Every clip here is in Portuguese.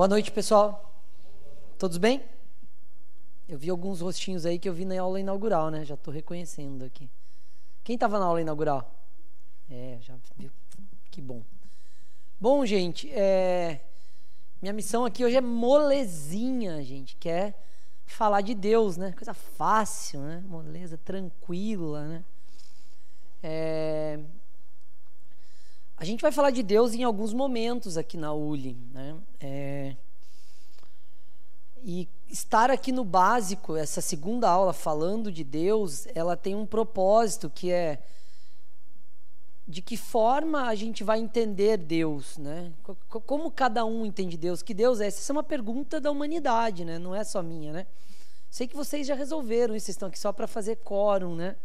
Boa noite, pessoal. Todos bem? Eu vi alguns rostinhos aí que eu vi na aula inaugural, né? Já estou reconhecendo aqui. Quem estava na aula inaugural? Já viu. Que bom. Bom, gente, minha missão aqui hoje é molezinha, gente. Que é falar de Deus, né? Coisa fácil, né? Moleza, tranquila, né? A gente vai falar de Deus em alguns momentos aqui na ULI, né? E estar aqui no básico, essa segunda aula falando de Deus, ela tem um propósito que é de que forma a gente vai entender Deus, né? Como cada um entende Deus? Que Deus é? Essa é uma pergunta da humanidade, né? Não é só minha, né? Sei que vocês já resolveram isso, vocês estão aqui só para fazer quórum, né?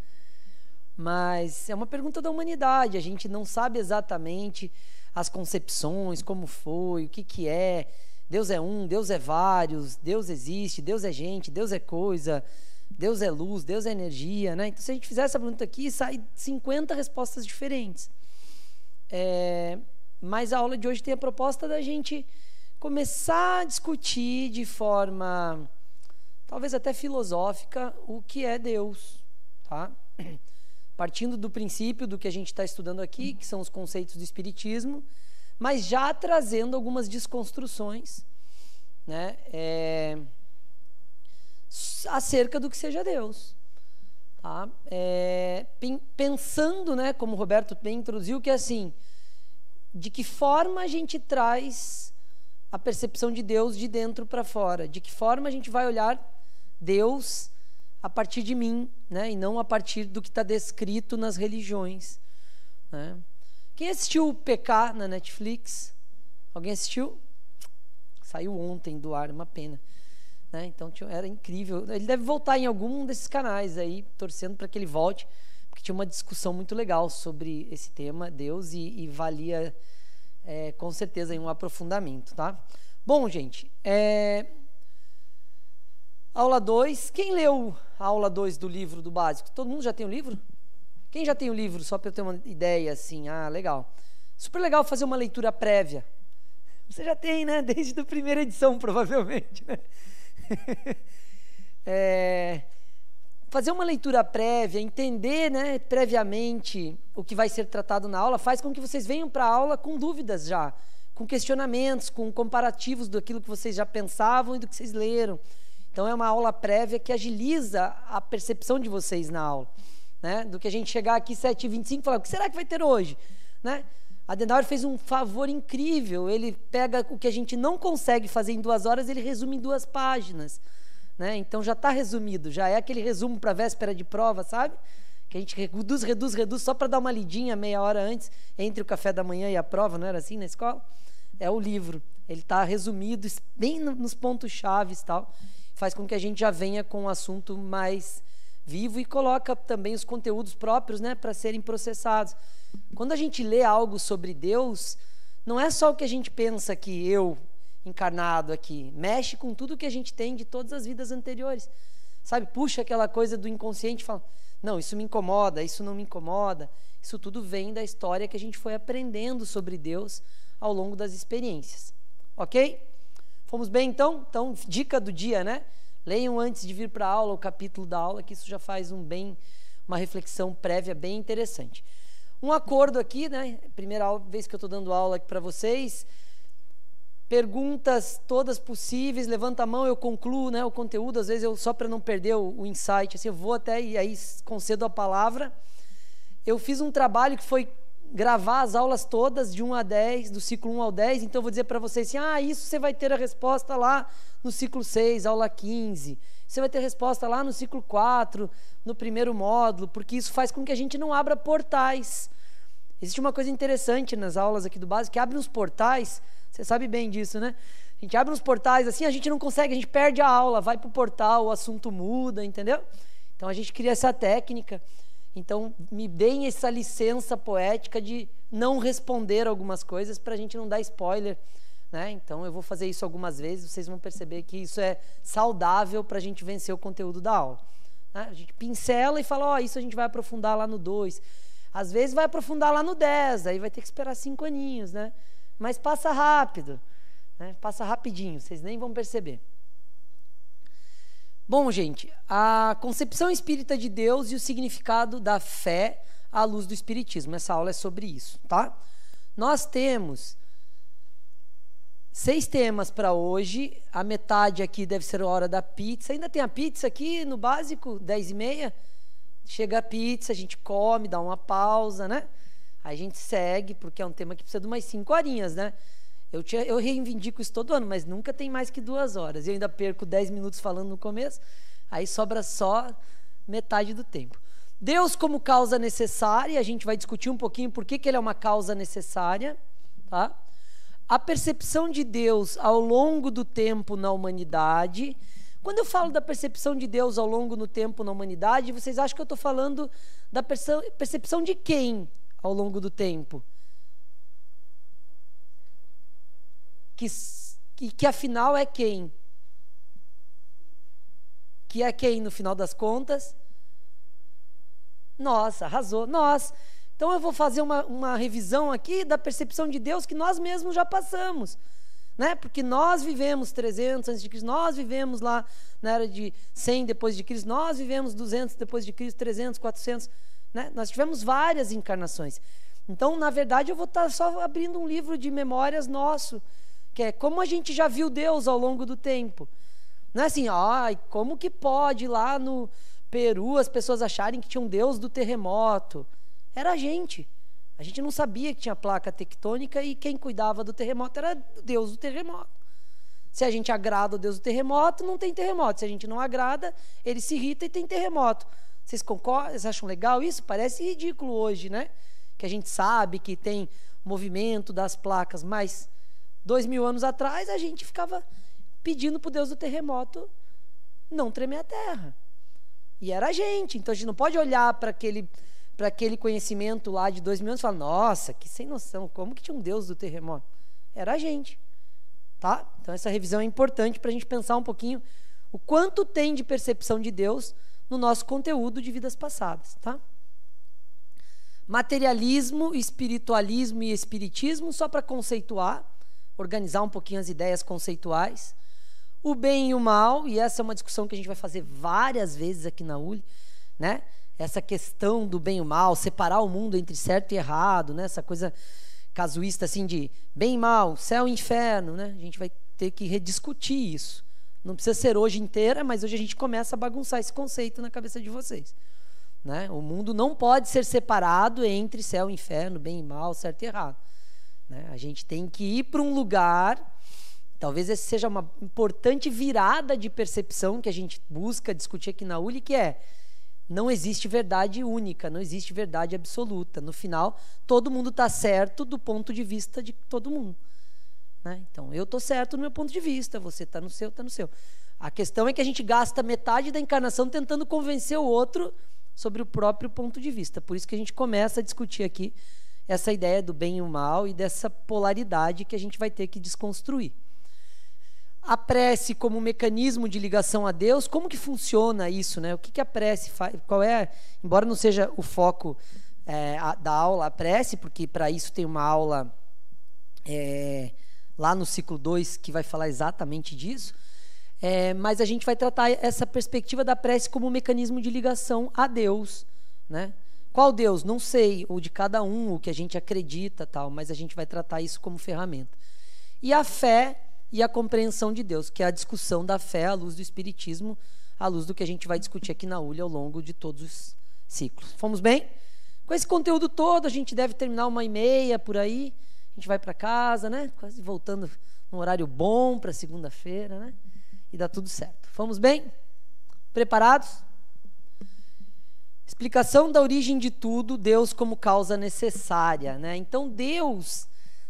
Mas é uma pergunta da humanidade, a gente não sabe exatamente as concepções, como foi, o que é. Deus é um, Deus é vários, Deus existe, Deus é gente, Deus é coisa, Deus é luz, Deus é energia, né? Então, se a gente fizer essa pergunta aqui, sai 50 respostas diferentes. Mas a aula de hoje tem a proposta da gente começar a discutir de forma, talvez até filosófica, o que é Deus, tá? Partindo do princípio do que a gente está estudando aqui, que são os conceitos do Espiritismo, mas já trazendo algumas desconstruções, né, acerca do que seja Deus. Tá? Pensando, né, como o Roberto bem introduziu, que é assim, de que forma a gente traz a percepção de Deus de dentro para fora, de que forma a gente vai olhar Deus a partir de mim, né, e não a partir do que está descrito nas religiões, né? Quem assistiu o PK na Netflix? Alguém assistiu? Saiu ontem do ar, uma pena, né? Então era incrível. Ele deve voltar em algum desses canais aí, torcendo para que ele volte, porque tinha uma discussão muito legal sobre esse tema, Deus, e valia com certeza um aprofundamento, tá? Bom, gente, aula 2. Quem leu a aula 2 do livro do básico? Todo mundo já tem o livro? Quem já tem o livro, só para eu ter uma ideia assim? Ah, legal. Super legal fazer uma leitura prévia. Você já tem, né? Desde a primeira edição, provavelmente, né? Fazer uma leitura prévia, entender, né, previamente o que vai ser tratado na aula, faz com que vocês venham para a aula com dúvidas já, com questionamentos, com comparativos daquilo que vocês já pensavam e do que vocês leram. Então, é uma aula prévia que agiliza a percepção de vocês na aula, né? Do que a gente chegar aqui 7h25 e falar, o que será que vai ter hoje? Né? Adenauer fez um favor incrível, ele pega o que a gente não consegue fazer em 2 horas, ele resume em 2 páginas. Né? Então, já está resumido, já é aquele resumo para a véspera de prova, sabe? Que a gente reduz, só para dar uma lidinha meia hora antes, entre o café da manhã e a prova, não era assim na escola? É o livro, ele está resumido, bem nos pontos-chave e tal, faz com que a gente já venha com um assunto mais vivo e coloca também os conteúdos próprios, né, para serem processados. Quando a gente lê algo sobre Deus, não é só o que a gente pensa aqui, eu encarnado aqui, mexe com tudo que a gente tem de todas as vidas anteriores. Sabe, puxa aquela coisa do inconsciente e fala, não, isso me incomoda, isso não me incomoda. Isso tudo vem da história que a gente foi aprendendo sobre Deus ao longo das experiências. Ok? Fomos bem, então? Então, dica do dia, né? Leiam antes de vir para a aula o capítulo da aula, que isso já faz uma reflexão prévia bem interessante. Um acordo aqui, né? Primeira vez que eu estou dando aula aqui para vocês. Perguntas todas possíveis, levanta a mão, eu concluo, né, o conteúdo. Às vezes, só para não perder o insight, assim, eu vou até e aí concedo a palavra. Eu fiz um trabalho que foi gravar as aulas todas de 1 a 10, do ciclo 1 ao 10, então eu vou dizer para vocês assim, isso você vai ter a resposta lá no ciclo 6, aula 15, você vai ter resposta lá no ciclo 4, no primeiro módulo, porque isso faz com que a gente não abra portais. Existe uma coisa interessante nas aulas aqui do básico, que abre uns portais, você sabe bem disso, né? A gente abre uns portais assim, a gente não consegue, a gente perde a aula, vai para o portal, o assunto muda, entendeu? Então a gente cria essa técnica. Então, me deem essa licença poética de não responder algumas coisas para a gente não dar spoiler, né? Então, eu vou fazer isso algumas vezes, vocês vão perceber que isso é saudável para a gente vencer o conteúdo da aula. Né? A gente pincela e fala, isso a gente vai aprofundar lá no 2. Às vezes vai aprofundar lá no 10, aí vai ter que esperar 5 aninhos, né? Mas passa rápido. né? Passa rapidinho, vocês nem vão perceber. Bom, gente, a concepção espírita de Deus e o significado da fé à luz do Espiritismo. Essa aula é sobre isso, tá? Nós temos 6 temas para hoje. A metade aqui deve ser a hora da pizza. Ainda tem a pizza aqui no básico, 10h30. Chega a pizza, a gente come, dá uma pausa, né? Aí a gente segue, porque é um tema que precisa de umas 5 horinhas, né? Eu reivindico isso todo ano, mas nunca tem mais que 2 horas. Eu ainda perco 10 minutos falando no começo, aí sobra só metade do tempo. Deus como causa necessária, a gente vai discutir um pouquinho por que ele é uma causa necessária, tá? A percepção de Deus ao longo do tempo na humanidade. Quando eu falo da percepção de Deus ao longo do tempo na humanidade, vocês acham que eu estou falando da percepção de quem ao longo do tempo? Que afinal é quem? Que é quem no final das contas? Nós, arrasou, nós. Então eu vou fazer uma revisão aqui da percepção de Deus que nós mesmos já passamos, né? Porque nós vivemos 300 antes de Cristo, nós vivemos lá na era de 100 depois de Cristo, nós vivemos 200 depois de Cristo, 300, 400, né? Nós tivemos várias encarnações. Então, na verdade, eu vou estar só abrindo um livro de memórias nosso, que é como a gente já viu Deus ao longo do tempo. Não é assim, como que pode lá no Peru as pessoas acharem que tinha um Deus do terremoto? Era a gente. A gente não sabia que tinha placa tectônica e quem cuidava do terremoto era o Deus do terremoto. Se a gente agrada o Deus do terremoto, não tem terremoto. Se a gente não agrada, ele se irrita e tem terremoto. Vocês concordam? Vocês acham legal isso? Parece ridículo hoje, né? Que a gente sabe que tem movimento das placas, mas 2000 anos atrás a gente ficava pedindo para o Deus do terremoto não tremer a terra. E era a gente. Então a gente não pode olhar para aquele conhecimento lá de 2000 anos e falar, nossa, que sem noção, como que tinha um Deus do terremoto? Era a gente. Tá? Então essa revisão é importante para a gente pensar um pouquinho o quanto tem de percepção de Deus no nosso conteúdo de vidas passadas. Tá? Materialismo, espiritualismo e espiritismo, só para conceituar, organizar um pouquinho as ideias conceituais. O bem e o mal, e essa é uma discussão que a gente vai fazer várias vezes aqui na ULI, né? Essa questão do bem e o mal, separar o mundo entre certo e errado, né? Essa coisa casuísta assim de bem e mal, céu e inferno, né? A gente vai ter que rediscutir isso. Não precisa ser hoje inteira, mas hoje a gente começa a bagunçar esse conceito na cabeça de vocês, né? O mundo não pode ser separado entre céu e inferno, bem e mal, certo e errado, né? A gente tem que ir para um lugar, talvez essa seja uma importante virada de percepção que a gente busca discutir aqui na ULI, que é: não existe verdade única, não existe verdade absoluta. No final, todo mundo está certo do ponto de vista de todo mundo, né? Então, eu estou certo no meu ponto de vista, você está no seu, está no seu. A questão é que a gente gasta metade da encarnação tentando convencer o outro sobre o próprio ponto de vista. Por isso que a gente começa a discutir aqui essa ideia do bem e o mal e dessa polaridade que a gente vai ter que desconstruir. A prece como mecanismo de ligação a Deus, como que funciona isso, né? O que a prece faz? Qual é, embora não seja o foco da aula, a prece, porque para isso tem uma aula lá no ciclo 2 que vai falar exatamente disso, mas a gente vai tratar essa perspectiva da prece como um mecanismo de ligação a Deus, né? Qual Deus? Não sei, ou de cada um, o que a gente acredita, tal, mas a gente vai tratar isso como ferramenta. E a fé e a compreensão de Deus, que é a discussão da fé à luz do Espiritismo, à luz do que a gente vai discutir aqui na ULI ao longo de todos os ciclos. Fomos bem? Com esse conteúdo todo, a gente deve terminar 1h30 por aí, a gente vai para casa, né? Quase voltando num horário bom para segunda-feira, né? E dá tudo certo. Fomos bem? Preparados? Explicação da origem de tudo, Deus como causa necessária, né? Então, Deus,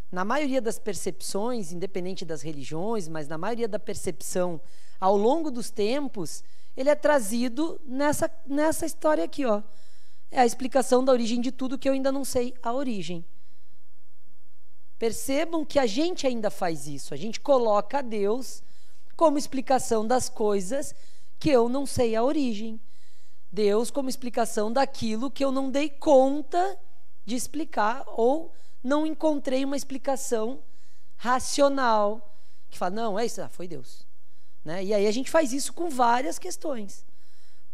na maioria das percepções, independente das religiões, mas na maioria da percepção ao longo dos tempos, ele é trazido nessa história aqui, ó. É a explicação da origem de tudo que eu ainda não sei a origem. Percebam que a gente ainda faz isso. A gente coloca Deus como explicação das coisas que eu não sei a origem. Deus como explicação daquilo que eu não dei conta de explicar ou não encontrei uma explicação racional, que fala, não, é isso, foi Deus. Né? E aí a gente faz isso com várias questões.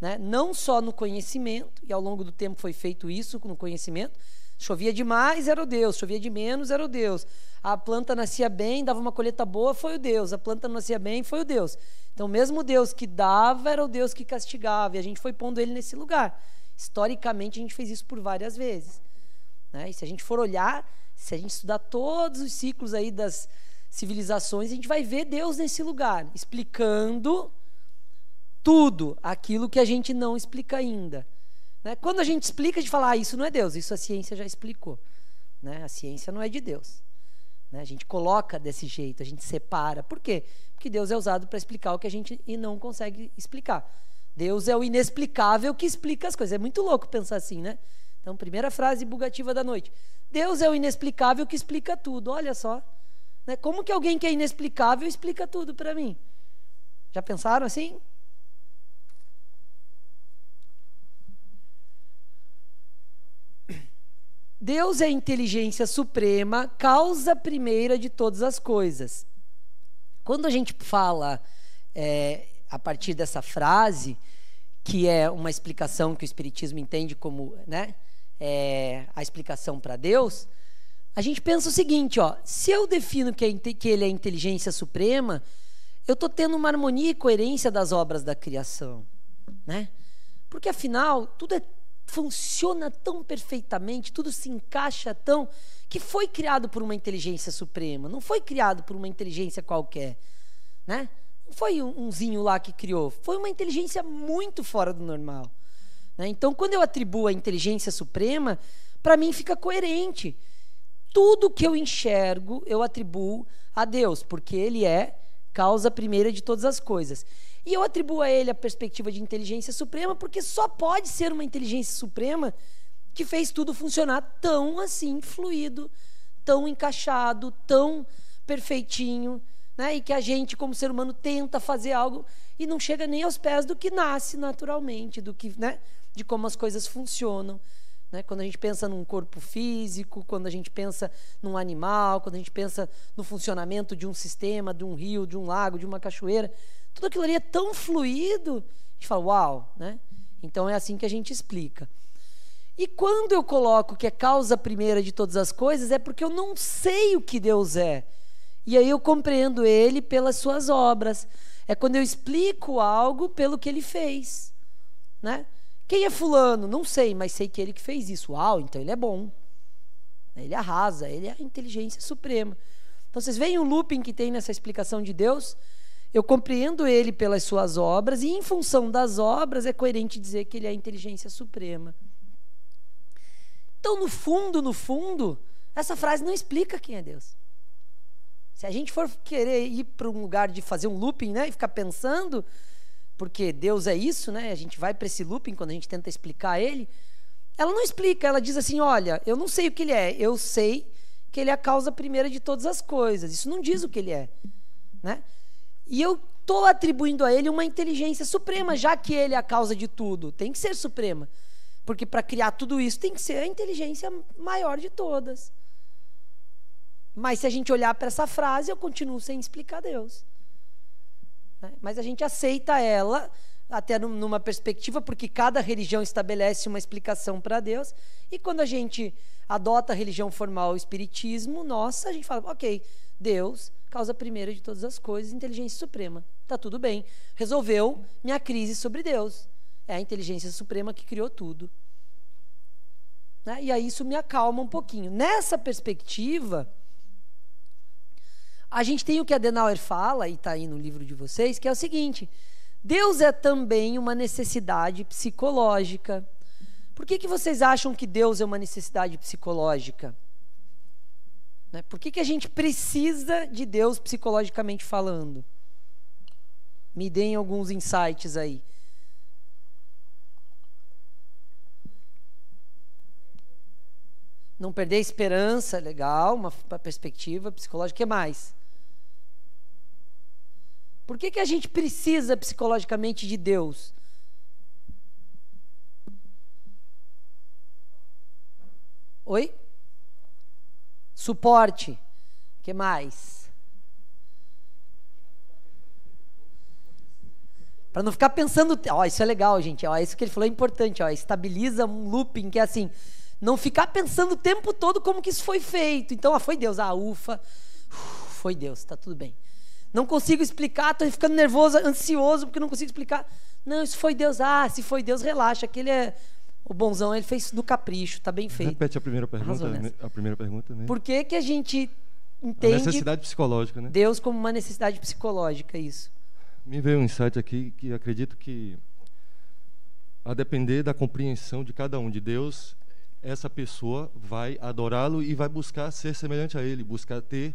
Né? Não só no conhecimento, e ao longo do tempo foi feito isso no conhecimento. Chovia demais, era o Deus. Chovia de menos, era o Deus. A planta nascia bem, dava uma colheita boa, foi o Deus. A planta não nascia bem, foi o Deus. Então, mesmo Deus que dava, era o Deus que castigava. E a gente foi pondo ele nesse lugar. Historicamente, a gente fez isso por várias vezes. Né? E se a gente for olhar, se a gente estudar todos os ciclos aí das civilizações, a gente vai ver Deus nesse lugar, explicando tudo aquilo que a gente não explica ainda. Né? Quando a gente explica, a gente fala, isso não é Deus, isso a ciência já explicou. Né? A ciência não é de Deus. Né? A gente coloca desse jeito, a gente separa. Por quê? Porque Deus é usado para explicar o que a gente não consegue explicar. Deus é o inexplicável que explica as coisas. É muito louco pensar assim, né? Então, primeira frase bugativa da noite. Deus é o inexplicável que explica tudo. Olha só. Né? Como que alguém que é inexplicável explica tudo para mim? Já pensaram assim? Deus é a inteligência suprema, causa primeira de todas as coisas. Quando a gente fala a partir dessa frase, que é uma explicação que o Espiritismo entende como, né, a explicação para Deus, a gente pensa o seguinte, se eu defino que ele é a inteligência suprema, eu estou tendo uma harmonia e coerência das obras da criação. Né? Porque afinal, tudo funciona tão perfeitamente, tudo se encaixa tão, que foi criado por uma inteligência suprema, não foi criado por uma inteligência qualquer, né? Não foi umzinho lá que criou, foi uma inteligência muito fora do normal. Né? Então, quando eu atribuo a inteligência suprema, para mim fica coerente. Tudo que eu enxergo, eu atribuo a Deus, porque Ele é causa primeira de todas as coisas. E eu atribuo a ele a perspectiva de inteligência suprema, porque só pode ser uma inteligência suprema que fez tudo funcionar tão assim, fluido, tão encaixado, tão perfeitinho, né? E que a gente, como ser humano, tenta fazer algo e não chega nem aos pés do que nasce naturalmente, do que, né? De como as coisas funcionam. Né? Quando a gente pensa num corpo físico, quando a gente pensa num animal, quando a gente pensa no funcionamento de um sistema, de um rio, de um lago, de uma cachoeira, tudo aquilo ali é tão fluido, a gente fala, uau, né? Então é assim que a gente explica. E quando eu coloco que é causa primeira de todas as coisas, é porque eu não sei o que Deus é. E aí eu compreendo Ele pelas suas obras. É quando eu explico algo pelo que Ele fez. Né? Quem é fulano? Não sei, mas sei que Ele que fez isso. Uau, então Ele é bom. Ele arrasa, Ele é a inteligência suprema. Então vocês veem o looping que tem nessa explicação de Deus? Eu compreendo Ele pelas suas obras e, em função das obras, é coerente dizer que Ele é a inteligência suprema. Então, no fundo, essa frase não explica quem é Deus. Se a gente for querer ir para um lugar de fazer um looping, né, e ficar pensando, porque Deus é isso, né, a gente vai para esse looping quando a gente tenta explicar Ele, ela não explica, ela diz assim, olha, eu não sei o que Ele é, eu sei que Ele é a causa primeira de todas as coisas. Isso não diz o que Ele é. Né? E eu estou atribuindo a Ele uma inteligência suprema, já que Ele é a causa de tudo. Tem que ser suprema. Porque para criar tudo isso tem que ser a inteligência maior de todas. Mas se a gente olhar para essa frase, eu continuo sem explicar Deus. Né? Mas a gente aceita ela, até numa perspectiva, porque cada religião estabelece uma explicação para Deus. E quando a gente adota a religião formal, o espiritismo, nossa, a gente fala, ok, Deus, causa primeira de todas as coisas, inteligência suprema. Está tudo bem. Resolveu minha crise sobre Deus. É a inteligência suprema que criou tudo. Né? E aí isso me acalma um pouquinho. Nessa perspectiva, a gente tem o que Adenauer fala, e está aí no livro de vocês, que é o seguinte, Deus é também uma necessidade psicológica. Por que vocês acham que Deus é uma necessidade psicológica? Né? Por que a gente precisa de Deus psicologicamente falando? Me deem alguns insights aí. Não perder a esperança, legal, uma perspectiva psicológica. O que mais? Por que a gente precisa psicologicamente de Deus? Oi? Suporte. O que mais? Para não ficar pensando, ó, isso é legal, gente, ó, isso que ele falou é importante, ó, estabiliza um looping que é assim, não ficar pensando o tempo todo como que isso foi feito. Então, foi Deus, ufa, foi Deus, tá tudo bem. Não consigo explicar, tô ficando nervoso, ansioso porque não consigo explicar. Não, isso foi Deus. Se foi Deus, relaxa, aquele é o bonzão, ele fez do capricho, tá bem feito. Repete a primeira pergunta, né? Por que que a gente entende a necessidade psicológica, né? Deus como uma necessidade psicológica, isso? Me veio um insight aqui que acredito que, a depender da compreensão de cada um de Deus, essa pessoa vai adorá-lo e vai buscar ser semelhante a ele, buscar ter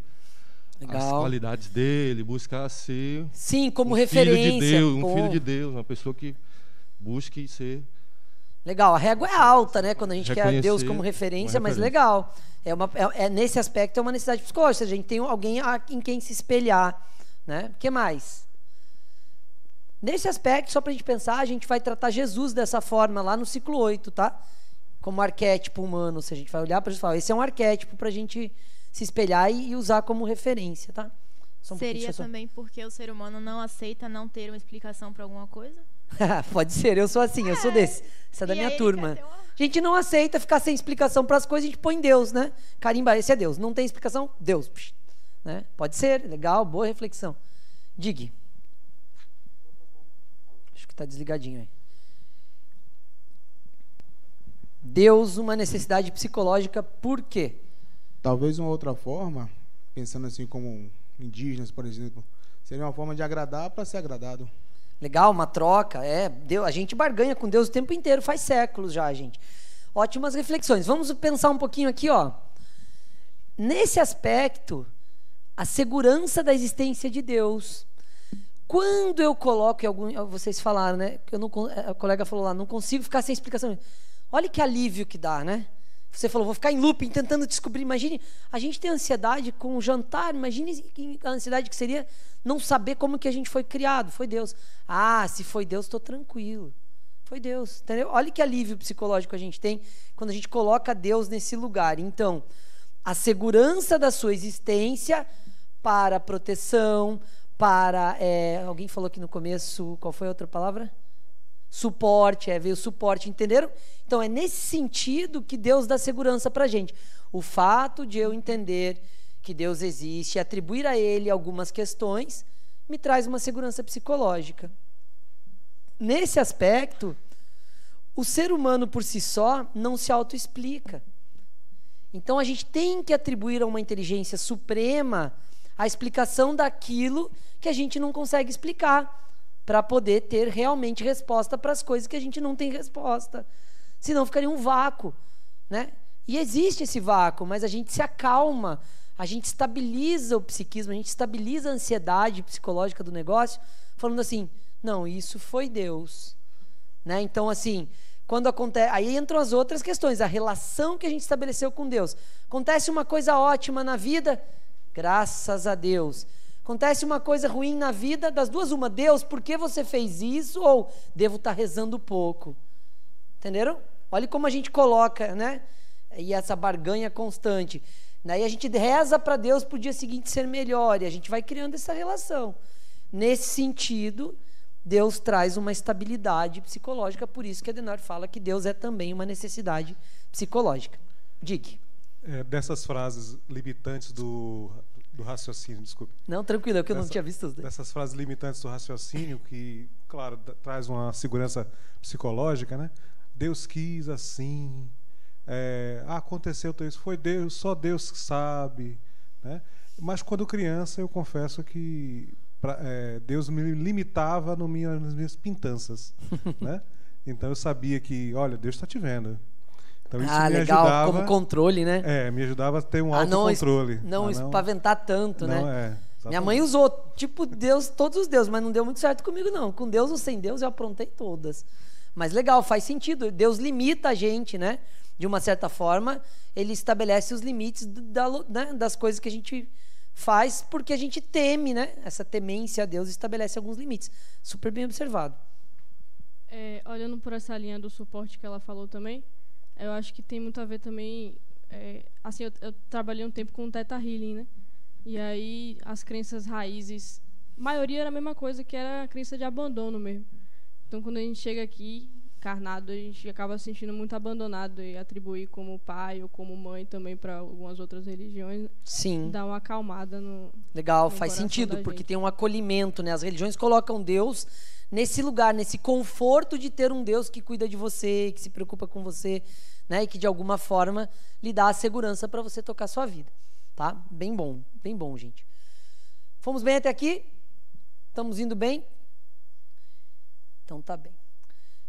as qualidades dele, buscar ser como um referência, filho de Deus, um filho de Deus, uma pessoa que busque ser. Legal, a régua é alta, né? Quando a gente quer Deus como referência, mas legal. Nesse aspecto é uma necessidade psicológica, a gente tem alguém em quem se espelhar, né? O que mais? Nesse aspecto, só para a gente pensar, a gente vai tratar Jesus dessa forma lá no ciclo 8, tá? Como arquétipo humano, se a gente vai olhar para Jesus e falar, esse é um arquétipo para a gente se espelhar e usar como referência, tá? Seria também porque o ser humano não aceita não ter uma explicação para alguma coisa? Pode ser, eu sou assim, eu sou desse. Essa é da minha turma. A gente não aceita ficar sem explicação para as coisas, a gente põe Deus, né? Carimba, esse é Deus. Não tem explicação? Deus. Né? Pode ser, legal, boa reflexão. Digue. Acho que está desligadinho aí. Deus, uma necessidade psicológica, por quê? Talvez uma outra forma, pensando assim como indígenas, por exemplo, seria uma forma de agradar para ser agradado. Legal, uma troca, Deus, a gente barganha com Deus o tempo inteiro, faz séculos já, gente. Ótimas reflexões. Vamos pensar um pouquinho aqui, ó. Nesse aspecto, a segurança da existência de Deus. Quando eu coloco em algum, vocês falaram, né? A colega falou lá, não consigo ficar sem explicação. Olha que alívio que dá, né? Você falou, vou ficar em looping tentando descobrir. Imagine, a gente tem ansiedade com o jantar. Imagine a ansiedade que seria não saber como que a gente foi criado. Foi Deus. Se foi Deus, estou tranquilo. Foi Deus, entendeu? Olha que alívio psicológico a gente tem quando a gente coloca Deus nesse lugar. Então, a segurança da sua existência para proteção, para... alguém falou aqui no começo, qual foi a outra palavra? Suporte, veio suporte, entenderam? Então é nesse sentido que Deus dá segurança para a gente. O fato de eu entender que Deus existe e atribuir a Ele algumas questões me traz uma segurança psicológica. Nesse aspecto, o ser humano por si só não se autoexplica. Então a gente tem que atribuir a uma inteligência suprema a explicação daquilo que a gente não consegue explicar, para poder ter realmente resposta para as coisas que a gente não tem resposta. Senão ficaria um vácuo, né? E existe esse vácuo, mas a gente se acalma, a gente estabiliza o psiquismo, a gente estabiliza a ansiedade psicológica do negócio, falando assim, não, isso foi Deus. Né? Então, assim, quando acontece... Aí entram as outras questões, a relação que a gente estabeleceu com Deus. Acontece uma coisa ótima na vida, graças a Deus. Acontece uma coisa ruim na vida, das duas uma, Deus, por que você fez isso? Ou devo estar rezando pouco. Entenderam? Olha como a gente coloca, né? E essa barganha constante. Daí a gente reza para Deus para o dia seguinte ser melhor, e a gente vai criando essa relação. Nesse sentido, Deus traz uma estabilidade psicológica, por isso que Adenauer fala que Deus é também uma necessidade psicológica. Diga. Dessas frases limitantes do raciocínio, desculpe. Não, tranquilo, é que eu não tinha visto. Dessas frases limitantes do raciocínio, que, claro, traz uma segurança psicológica, né? Deus quis assim, aconteceu tudo isso, foi Deus, só Deus que sabe, né? Mas quando criança, eu confesso que Deus me limitava nas minhas pintanças, né? Então eu sabia que, olha, Deus está te vendo. Então, isso me legal, ajudava, como controle, né? Me ajudava a ter um autocontrole. Não espaventar tanto, não, né? Minha mãe usou, tipo, Deus, todos os deuses, mas não deu muito certo comigo, não. Com Deus ou sem Deus, eu aprontei todas. Mas legal, faz sentido. Deus limita a gente, né? De uma certa forma, ele estabelece os limites das coisas que a gente faz, porque a gente teme, né? Essa temência a Deus estabelece alguns limites. Super bem observado. Olhando por essa linha do suporte que ela falou também, eu acho que tem muito a ver também, assim, eu trabalhei um tempo com Theta Healing, né? E aí as crenças raízes maioria era a mesma coisa, que era a crença de abandono mesmo. Então, quando a gente chega aqui, encarnado, a gente acaba se sentindo muito abandonado e atribuir como pai ou como mãe também para algumas outras religiões. Sim. Dá uma acalmada no Legal, no faz coração sentido, da porque gente. tem um acolhimento, né? As religiões colocam Deus nesse lugar, nesse conforto de ter um Deus que cuida de você, que se preocupa com você, né? E que de alguma forma lhe dá a segurança para você tocar a sua vida, tá? Bem bom, gente. Fomos bem até aqui? Estamos indo bem? Então tá bem.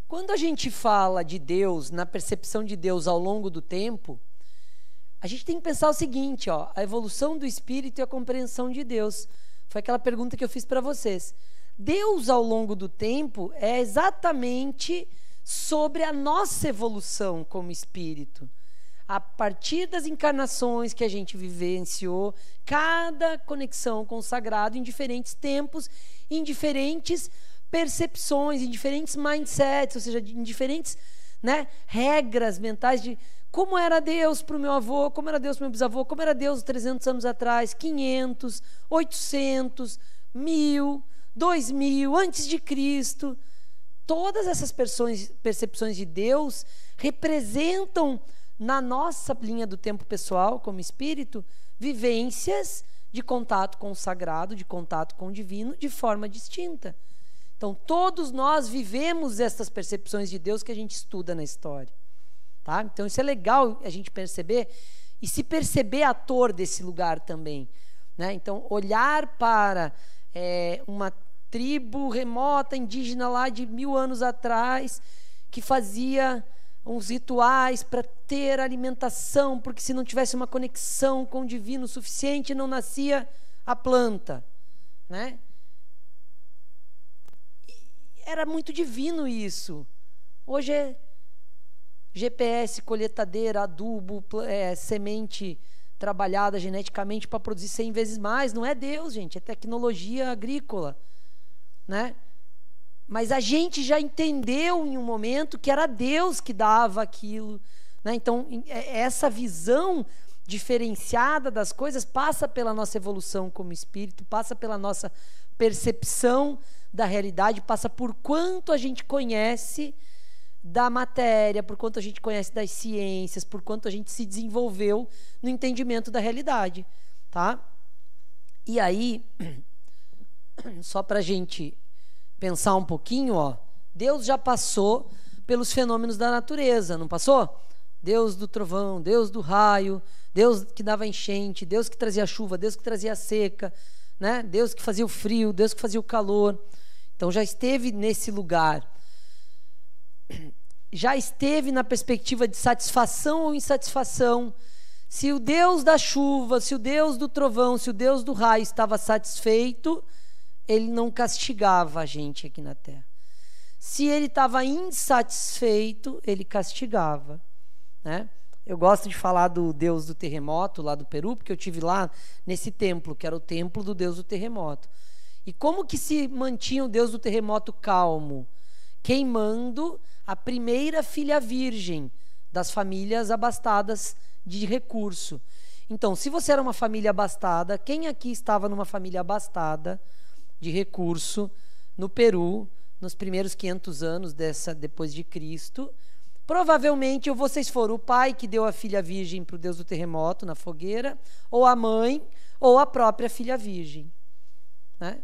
Quando a gente fala de Deus, na percepção de Deus ao longo do tempo, a gente tem que pensar o seguinte, ó, a evolução do espírito e a compreensão de Deus. Foi aquela pergunta que eu fiz para vocês. Deus, ao longo do tempo, é exatamente sobre a nossa evolução como espírito. A partir das encarnações que a gente vivenciou, cada conexão com o sagrado em diferentes tempos, em diferentes percepções, em diferentes mindsets, ou seja, em diferentes, né, regras mentais de como era Deus para o meu avô, como era Deus para o meu bisavô, como era Deus 300 anos atrás, 500, 800, 1000, 2000, antes de Cristo. Todas essas percepções de Deus representam, na nossa linha do tempo pessoal, como espírito, vivências de contato com o sagrado, de contato com o divino, de forma distinta. Então, todos nós vivemos essas percepções de Deus que a gente estuda na história. Tá? Então, isso é legal a gente perceber e se perceber ator desse lugar também. Né? Então, olhar para uma tribo remota, indígena lá de 1000 anos atrás, que fazia uns rituais para ter alimentação, porque se não tivesse uma conexão com o divino suficiente, não nascia a planta. Né? Era muito divino isso. Hoje é GPS, colheitadeira, adubo, semente trabalhada geneticamente para produzir 100 vezes mais. Não é Deus, gente, é tecnologia agrícola. Né? Mas a gente já entendeu em um momento que era Deus que dava aquilo. Né? Então, essa visão diferenciada das coisas passa pela nossa evolução como espírito, passa pela nossa percepção da realidade, passa por quanto a gente conhece da matéria, por quanto a gente conhece das ciências, por quanto a gente se desenvolveu no entendimento da realidade, tá? E aí, só para a gente pensar um pouquinho, ó, Deus já passou pelos fenômenos da natureza, não passou? Deus do trovão, Deus do raio, Deus que dava enchente, Deus que trazia chuva, Deus que trazia seca, né? Deus que fazia o frio, Deus que fazia o calor. Então já esteve nesse lugar. Já esteve na perspectiva de satisfação ou insatisfação. Se o Deus da chuva, se o Deus do trovão, se o Deus do raio estava satisfeito, ele não castigava a gente aqui na Terra. Se ele estava insatisfeito, ele castigava. Né? Eu gosto de falar do Deus do terremoto lá do Peru, porque eu tive lá nesse templo, que era o templo do Deus do terremoto. E como que se mantinha o Deus do terremoto calmo? Queimando a primeira filha virgem das famílias abastadas de recurso. Então, se você era uma família abastada, quem aqui estava numa família abastada de recurso no Peru, nos primeiros 500 anos depois de Cristo, provavelmente ou vocês foram o pai que deu a filha virgem para o Deus do terremoto na fogueira, ou a mãe, ou a própria filha virgem. Né?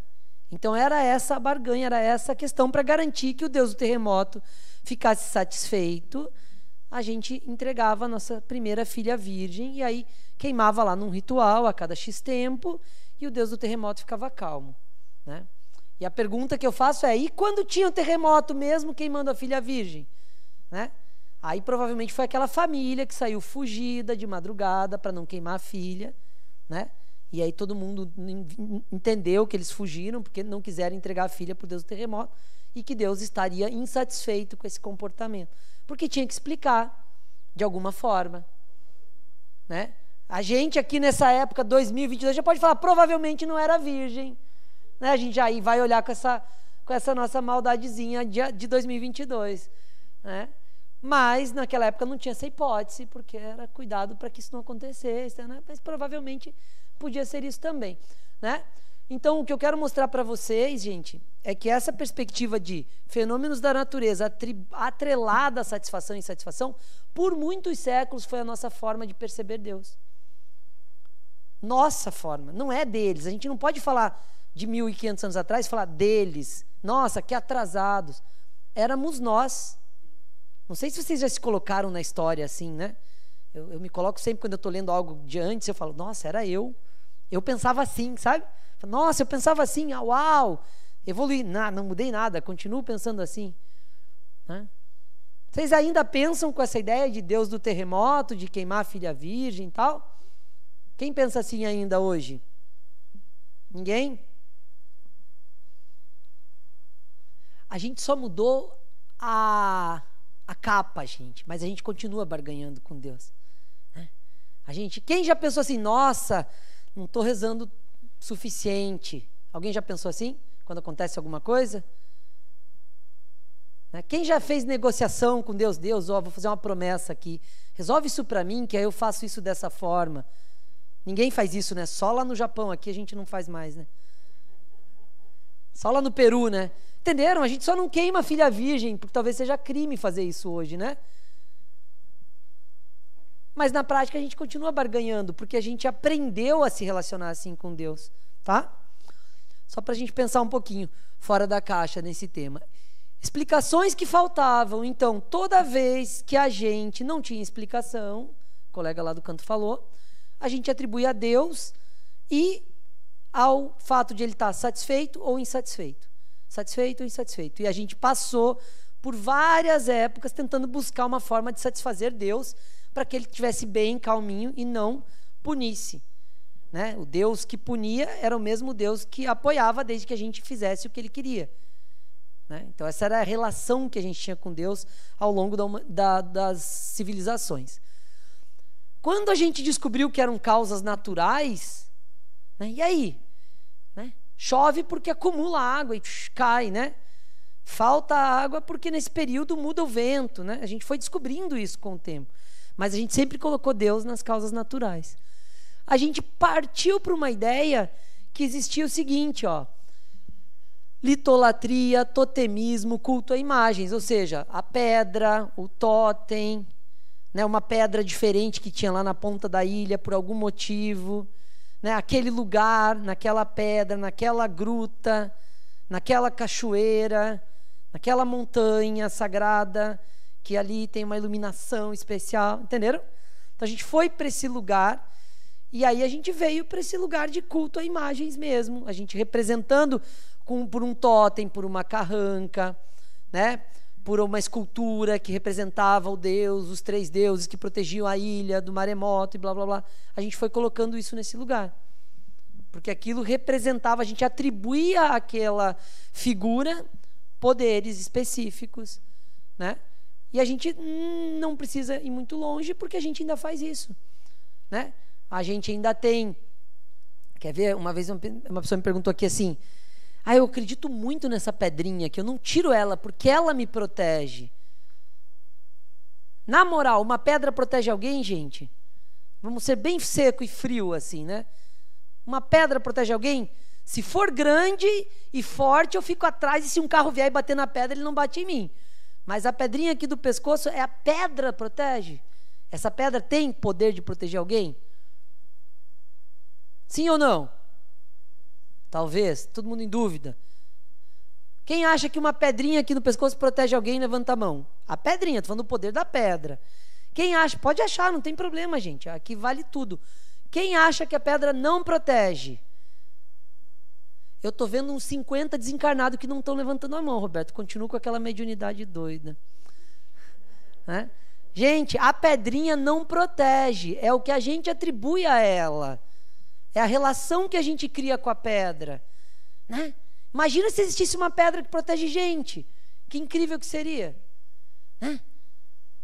Então era essa a barganha, era essa a questão para garantir que o Deus do terremoto ficasse satisfeito. A gente entregava a nossa primeira filha virgem e aí queimava lá num ritual a cada X tempo e o Deus do terremoto ficava calmo. Né? E a pergunta que eu faço é, e quando tinha o terremoto mesmo queimando a filha virgem? Né? Aí provavelmente foi aquela família que saiu fugida de madrugada para não queimar a filha, né? E aí todo mundo entendeu que eles fugiram porque não quiseram entregar a filha para o Deus do terremoto e que Deus estaria insatisfeito com esse comportamento. Porque tinha que explicar de alguma forma. Né? A gente aqui nessa época, 2022, já pode falar, provavelmente não era virgem. Né? A gente já aí vai olhar com essa nossa maldadezinha de 2022. Né? Mas naquela época não tinha essa hipótese, porque era cuidado para que isso não acontecesse. Né? Mas provavelmente podia ser isso também. Né? Então, o que eu quero mostrar para vocês, gente, é que essa perspectiva de fenômenos da natureza atrelada à satisfação e insatisfação, por muitos séculos foi a nossa forma de perceber Deus. Nossa forma, não é deles. A gente não pode falar de 1500 anos atrás, falar deles. Nossa, que atrasados. Éramos nós. Não sei se vocês já se colocaram na história assim, né? Eu me coloco sempre quando eu estou lendo algo de antes, eu falo, nossa, era eu. Eu pensava assim, sabe? Nossa, eu pensava assim, uau, evoluí. Não mudei nada, continuo pensando assim. Né? Vocês ainda pensam com essa ideia de Deus do terremoto, de queimar a filha virgem e tal? Quem pensa assim ainda hoje? Ninguém? A gente só mudou a capa, gente, mas a gente continua barganhando com Deus. Né? Quem já pensou assim, nossa, não estou rezando suficiente? Alguém já pensou assim? Quando acontece alguma coisa? Né? Quem já fez negociação com Deus? Deus, vou fazer uma promessa aqui. Resolve isso para mim, que aí eu faço isso dessa forma. Ninguém faz isso, né? Só lá no Japão, aqui a gente não faz mais, né? Só lá no Peru, né? Entenderam? A gente só não queima a filha virgem, porque talvez seja crime fazer isso hoje, né? Mas na prática a gente continua barganhando, porque a gente aprendeu a se relacionar assim com Deus, tá? Só para a gente pensar um pouquinho fora da caixa nesse tema. Explicações que faltavam. Então, toda vez que a gente não tinha explicação, o colega lá do canto falou, a gente atribui a Deus e ao fato de ele estar satisfeito ou insatisfeito. Satisfeito ou insatisfeito. E a gente passou por várias épocas tentando buscar uma forma de satisfazer Deus para que ele estivesse bem, calminho e não punisse. Né? O Deus que punia era o mesmo Deus que apoiava desde que a gente fizesse o que ele queria. Né? Então essa era a relação que a gente tinha com Deus ao longo das civilizações. Quando a gente descobriu que eram causas naturais, né? E aí? Né? Chove porque acumula água e cai, né? Falta água porque nesse período muda o vento, né? A gente foi descobrindo isso com o tempo. Mas a gente sempre colocou Deus nas causas naturais. A gente partiu para uma ideia que existia o seguinte, ó. Litolatria, totemismo, culto a imagens, ou seja, a pedra, o totem, né, uma pedra diferente que tinha lá na ponta da ilha por algum motivo, né, aquele lugar, naquela pedra, naquela gruta, naquela cachoeira, naquela montanha sagrada, que ali tem uma iluminação especial, entenderam? Então a gente foi para esse lugar e aí a gente veio para esse lugar de culto a imagens mesmo, a gente representando por um totem, por uma carranca, né? Por uma escultura que representava o Deus, os 3 deuses que protegiam a ilha do maremoto e blá blá blá. A gente foi colocando isso nesse lugar, porque aquilo representava, a gente atribuía àquela figura poderes específicos, né? E a gente não precisa ir muito longe, porque a gente ainda faz isso, né? A gente ainda tem, quer ver? Uma vez uma pessoa me perguntou aqui assim, eu acredito muito nessa pedrinha, que eu não tiro ela porque ela me protege. Na moral, uma pedra protege alguém, gente? Vamos ser bem seco e frio assim, né? Uma pedra protege alguém? Se for grande e forte, eu fico atrás, e se um carro vier e bater na pedra, ele não bate em mim. Mas a pedrinha aqui do pescoço, é a pedra protege? Essa pedra tem poder de proteger alguém? Sim ou não? Talvez, todo mundo em dúvida. Quem acha que uma pedrinha aqui no pescoço protege alguém, levanta a mão. A pedrinha, estou falando do poder da pedra. Quem acha, pode achar, não tem problema, gente. Aqui vale tudo. Quem acha que a pedra não protege? Eu estou vendo uns 50 desencarnados que não estão levantando a mão, Roberto. Continuo com aquela mediunidade doida. Né? Gente, a pedrinha não protege. É o que a gente atribui a ela. É a relação que a gente cria com a pedra. Né? Imagina se existisse uma pedra que protege gente. Que incrível que seria. Né?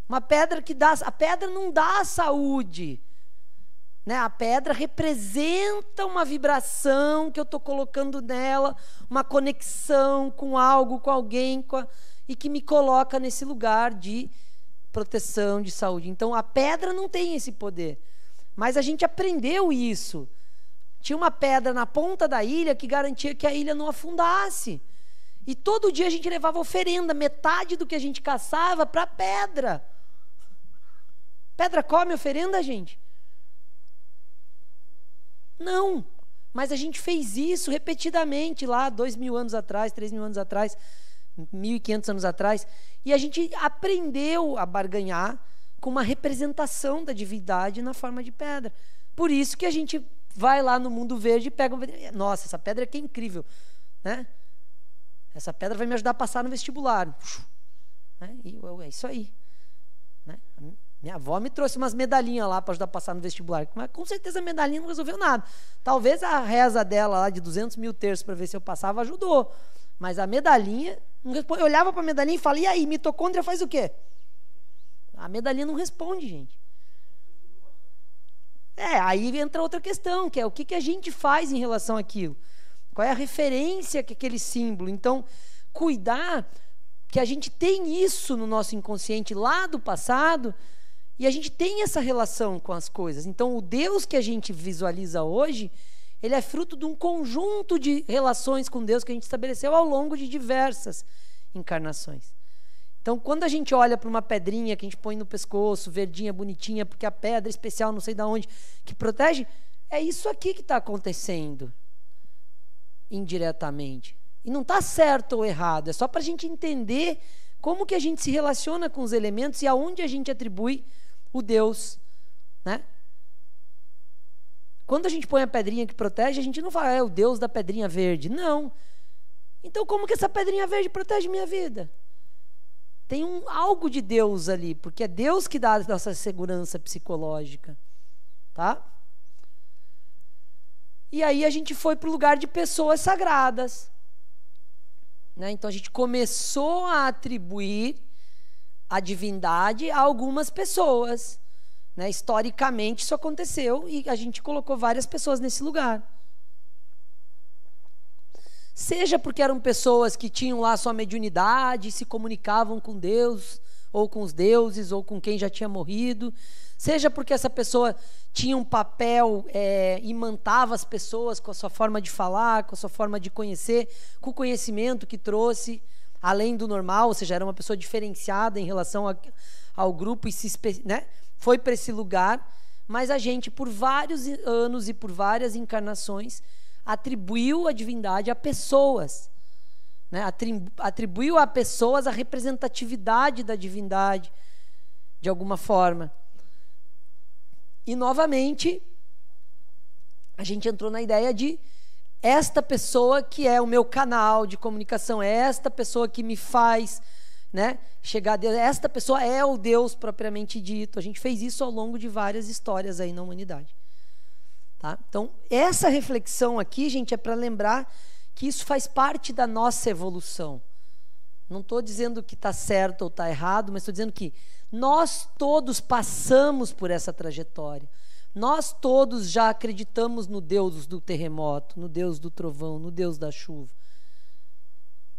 Uma pedra que dá... A pedra não dá saúde. Né? A pedra representa uma vibração que eu estou colocando nela, uma conexão com algo, com alguém, e que me coloca nesse lugar de proteção, de saúde. Então, a pedra não tem esse poder. Mas a gente aprendeu isso. tinha uma pedra na ponta da ilha que garantia que a ilha não afundasse. E todo dia a gente levava oferenda, metade do que a gente caçava para a pedra. Pedra come oferenda, gente? Não. Mas a gente fez isso repetidamente lá 2.000 anos atrás, 3.000 anos atrás, 1.500 anos atrás. E a gente aprendeu a barganhar com uma representação da divindade na forma de pedra. Por isso que a gente vai lá no mundo verde e pega nossa, essa pedra aqui é incrível, né? Essa pedra vai me ajudar a passar no vestibular, né? E é isso aí, né? Minha avó me trouxe umas medalhinhas lá para ajudar a passar no vestibular, mas com certeza a medalhinha não resolveu nada. Talvez a reza dela lá de 200.000 terços para ver se eu passava ajudou, mas a medalhinha não responde. Eu olhava para a medalhinha e falei, e aí, mitocôndria faz o quê? A medalhinha não responde, gente. Aí entra outra questão, que é o que a gente faz em relação àquilo. Qual é a referência que aquele símbolo? Então, cuidar que a gente tem isso no nosso inconsciente lá do passado e a gente tem essa relação com as coisas. Então, o Deus que a gente visualiza hoje, ele é fruto de um conjunto de relações com Deus que a gente estabeleceu ao longo de diversas encarnações. Então, quando a gente olha para uma pedrinha que a gente põe no pescoço, verdinha, bonitinha, porque a pedra especial, não sei de onde, que protege, é isso aqui que está acontecendo indiretamente. E não está certo ou errado, é só para a gente entender como que a gente se relaciona com os elementos e aonde a gente atribui o Deus, né? Quando a gente põe a pedrinha que protege, a gente não fala, é o Deus da pedrinha verde. Não. Então, como que essa pedrinha verde protege minha vida? Tem algo de Deus ali, porque é Deus que dá a nossa segurança psicológica, tá? E aí a gente foi para o lugar de pessoas sagradas, né? Então a gente começou a atribuir a divindade a algumas pessoas, né? Historicamente isso aconteceu e a gente colocou várias pessoas nesse lugar. Seja porque eram pessoas que tinham lá sua mediunidade, se comunicavam com Deus, ou com os deuses, ou com quem já tinha morrido. Seja porque essa pessoa tinha um papel, imantava as pessoas com a sua forma de falar, com a sua forma de conhecer, com o conhecimento que trouxe, além do normal, ou seja, era uma pessoa diferenciada em relação ao grupo e né, foi para esse lugar. Mas a gente, por vários anos e por várias encarnações, atribuiu a divindade a pessoas, né? Atribuiu a pessoas a representatividade da divindade, de alguma forma. E, novamente, a gente entrou na ideia de esta pessoa que é o meu canal de comunicação, é esta pessoa que me faz, né, chegar a Deus, esta pessoa é o Deus propriamente dito. A gente fez isso ao longo de várias histórias aí na humanidade. Tá? Então, essa reflexão aqui, gente, é para lembrar que isso faz parte da nossa evolução. Não estou dizendo que está certo ou está errado, mas estou dizendo que nós todos passamos por essa trajetória. Nós todos já acreditamos no Deus do terremoto, no Deus do trovão, no Deus da chuva.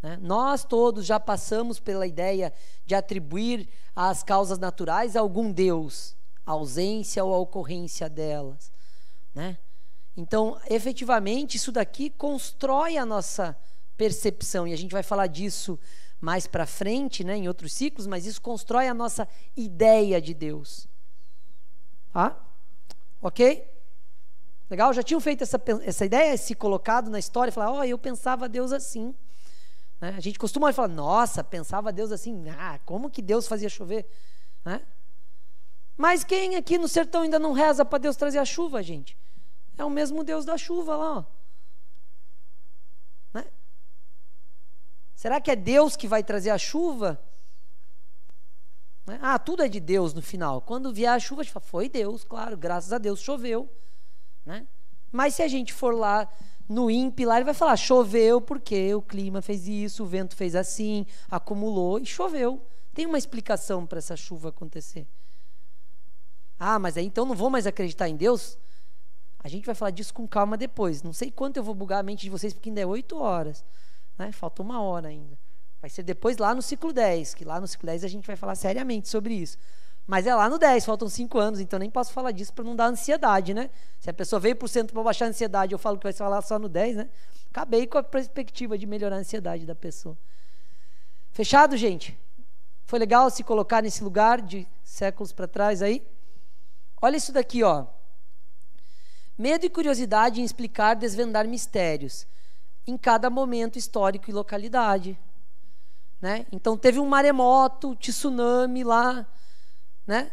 Né? Nós todos já passamos pela ideia de atribuir às causas naturais a algum Deus, a ausência ou a ocorrência delas. Né? Então, efetivamente, isso daqui constrói a nossa percepção, e a gente vai falar disso mais para frente, né, em outros ciclos, mas isso constrói a nossa ideia de Deus. Tá? Ok? Legal? Já tinham feito essa ideia, se colocado na história, e falar, eu pensava Deus assim. Né? A gente costuma falar, nossa, pensava Deus assim, como que Deus fazia chover? Né? Mas quem aqui no sertão ainda não reza para Deus trazer a chuva, gente? É o mesmo Deus da chuva lá, ó. Né? Será que é Deus que vai trazer a chuva? Né? Tudo é de Deus no final. Quando vier a chuva, a gente fala, foi Deus, claro, graças a Deus choveu. Né? Mas se a gente for lá no INPE, lá ele vai falar, choveu porque o clima fez isso, o vento fez assim, acumulou e choveu. Tem uma explicação para essa chuva acontecer. Mas aí então não vou mais acreditar em Deus? A gente vai falar disso com calma depois. Não sei quanto eu vou bugar a mente de vocês, porque ainda é 8 horas. Né? Falta 1 hora ainda. Vai ser depois lá no ciclo 10, que lá no ciclo 10 a gente vai falar seriamente sobre isso. Mas é lá no 10, faltam 5 anos, então nem posso falar disso para não dar ansiedade, né? Se a pessoa veio para o centro para baixar a ansiedade, eu falo que vai falar só no 10, né? Acabei com a perspectiva de melhorar a ansiedade da pessoa. Fechado, gente? Foi legal se colocar nesse lugar de séculos para trás aí? Olha isso daqui, ó. Medo e curiosidade em explicar, desvendar mistérios em cada momento histórico e localidade, né? Então teve um maremoto, tsunami lá, né?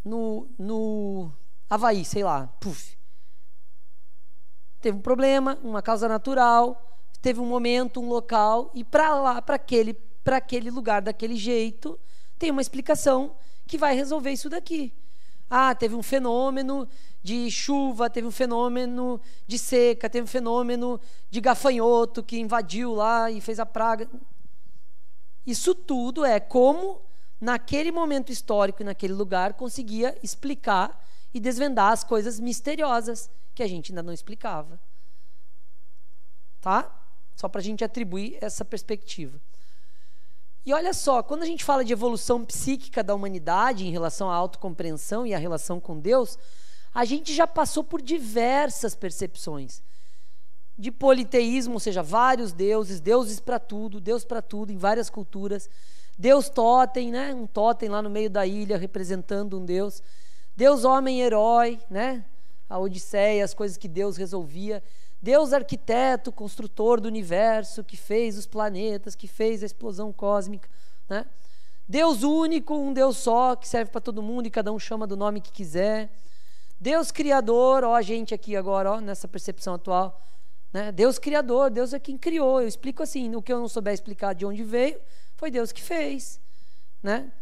No Havaí, sei lá, puf. Teve um problema, uma causa natural, teve um momento, um local, e para lá, para aquele lugar, daquele jeito, tem uma explicação que vai resolver isso daqui. Ah, teve um fenômeno de chuva, teve um fenômeno de seca, teve um fenômeno de gafanhoto que invadiu lá e fez a praga. Isso tudo é como, naquele momento histórico e naquele lugar, conseguia explicar e desvendar as coisas misteriosas que a gente ainda não explicava. Tá? Só para a gente atribuir essa perspectiva. E olha só, quando a gente fala de evolução psíquica da humanidade em relação à autocompreensão e à relação com Deus, a gente já passou por diversas percepções. De politeísmo, ou seja, vários deuses, deuses para tudo, Deus para tudo, em várias culturas. Deus totem, né? Um totem lá no meio da ilha representando um Deus. Deus homem herói, né? A Odisseia, as coisas que Deus resolvia. Deus arquiteto, construtor do universo, que fez os planetas, que fez a explosão cósmica, né? Deus único, um Deus só, que serve para todo mundo e cada um chama do nome que quiser. Deus criador, ó a gente aqui agora, ó, nessa percepção atual, né? Deus criador, Deus é quem criou. Eu explico assim, o que eu não souber explicar de onde veio, foi Deus que fez, né?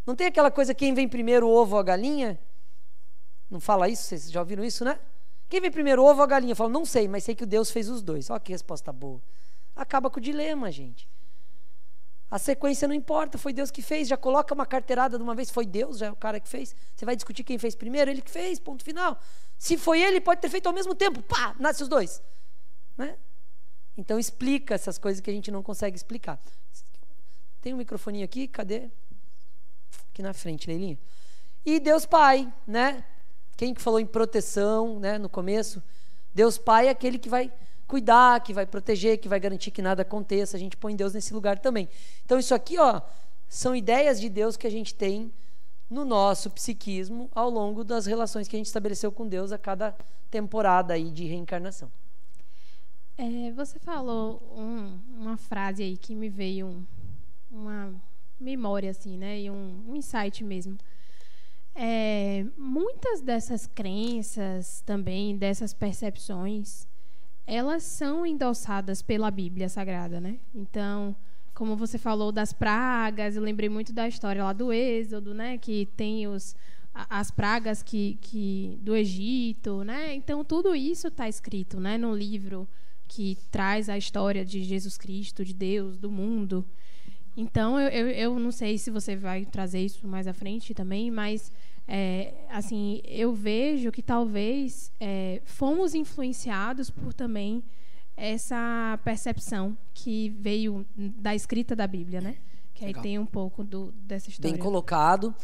Não tem aquela coisa, quem vem primeiro, o ovo ou a galinha? Não fala isso? Vocês já ouviram isso, né? Quem vem primeiro, o ovo ou a galinha? Eu falo, não sei, mas sei que o Deus fez os dois. Olha que resposta boa. Acaba com o dilema, gente. A sequência não importa, foi Deus que fez. Já coloca uma carteirada de uma vez, foi Deus, já é o cara que fez. Você vai discutir quem fez primeiro, ele que fez, ponto final. Se foi ele, pode ter feito ao mesmo tempo. Pá, nasce os dois, né? Então explica essas coisas que a gente não consegue explicar. Tem um microfoninho aqui, cadê? Aqui na frente, Leilinha. E Deus Pai, né? Quem que falou em proteção, né, no começo? Deus Pai é aquele que vai cuidar, que vai proteger, que vai garantir que nada aconteça. A gente põe Deus nesse lugar também. Então isso aqui, ó, são ideias de Deus que a gente tem no nosso psiquismo ao longo das relações que a gente estabeleceu com Deus a cada temporada aí de reencarnação. Você falou uma frase aí que me veio uma memória assim, né, e um insight mesmo. Muitas dessas crenças também, dessas percepções, elas são endossadas pela Bíblia Sagrada, né? Então, como você falou das pragas, eu lembrei muito da história lá do Êxodo, né? Que tem as pragas do Egito, né? Então, tudo isso está escrito, né, no livro que traz a história de Jesus Cristo, de Deus, do mundo. Então, eu não sei se você vai trazer isso mais à frente também, mas assim, eu vejo que talvez fomos influenciados por também essa percepção que veio da escrita da Bíblia, né? Que aí tem um pouco dessa história. Bem colocado.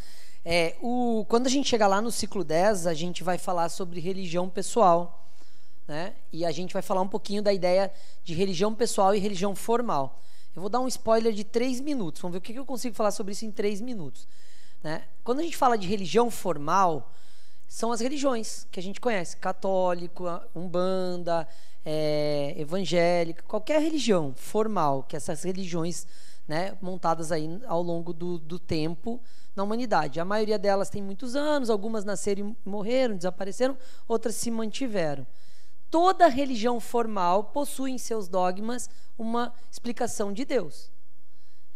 Quando a gente chegar lá no ciclo 10, a gente vai falar sobre religião pessoal, né? E a gente vai falar um pouquinho da ideia de religião pessoal e religião formal. Eu vou dar um spoiler de 3 minutos. Vamos ver o que eu consigo falar sobre isso em 3 minutos. Né? Quando a gente fala de religião formal, são as religiões que a gente conhece. Católico, umbanda, evangélica, qualquer religião formal, que essas religiões, né, montadas aí ao longo do tempo na humanidade. A maioria delas tem muitos anos, algumas nasceram e morreram, desapareceram, outras se mantiveram. Toda religião formal possui em seus dogmas uma explicação de Deus.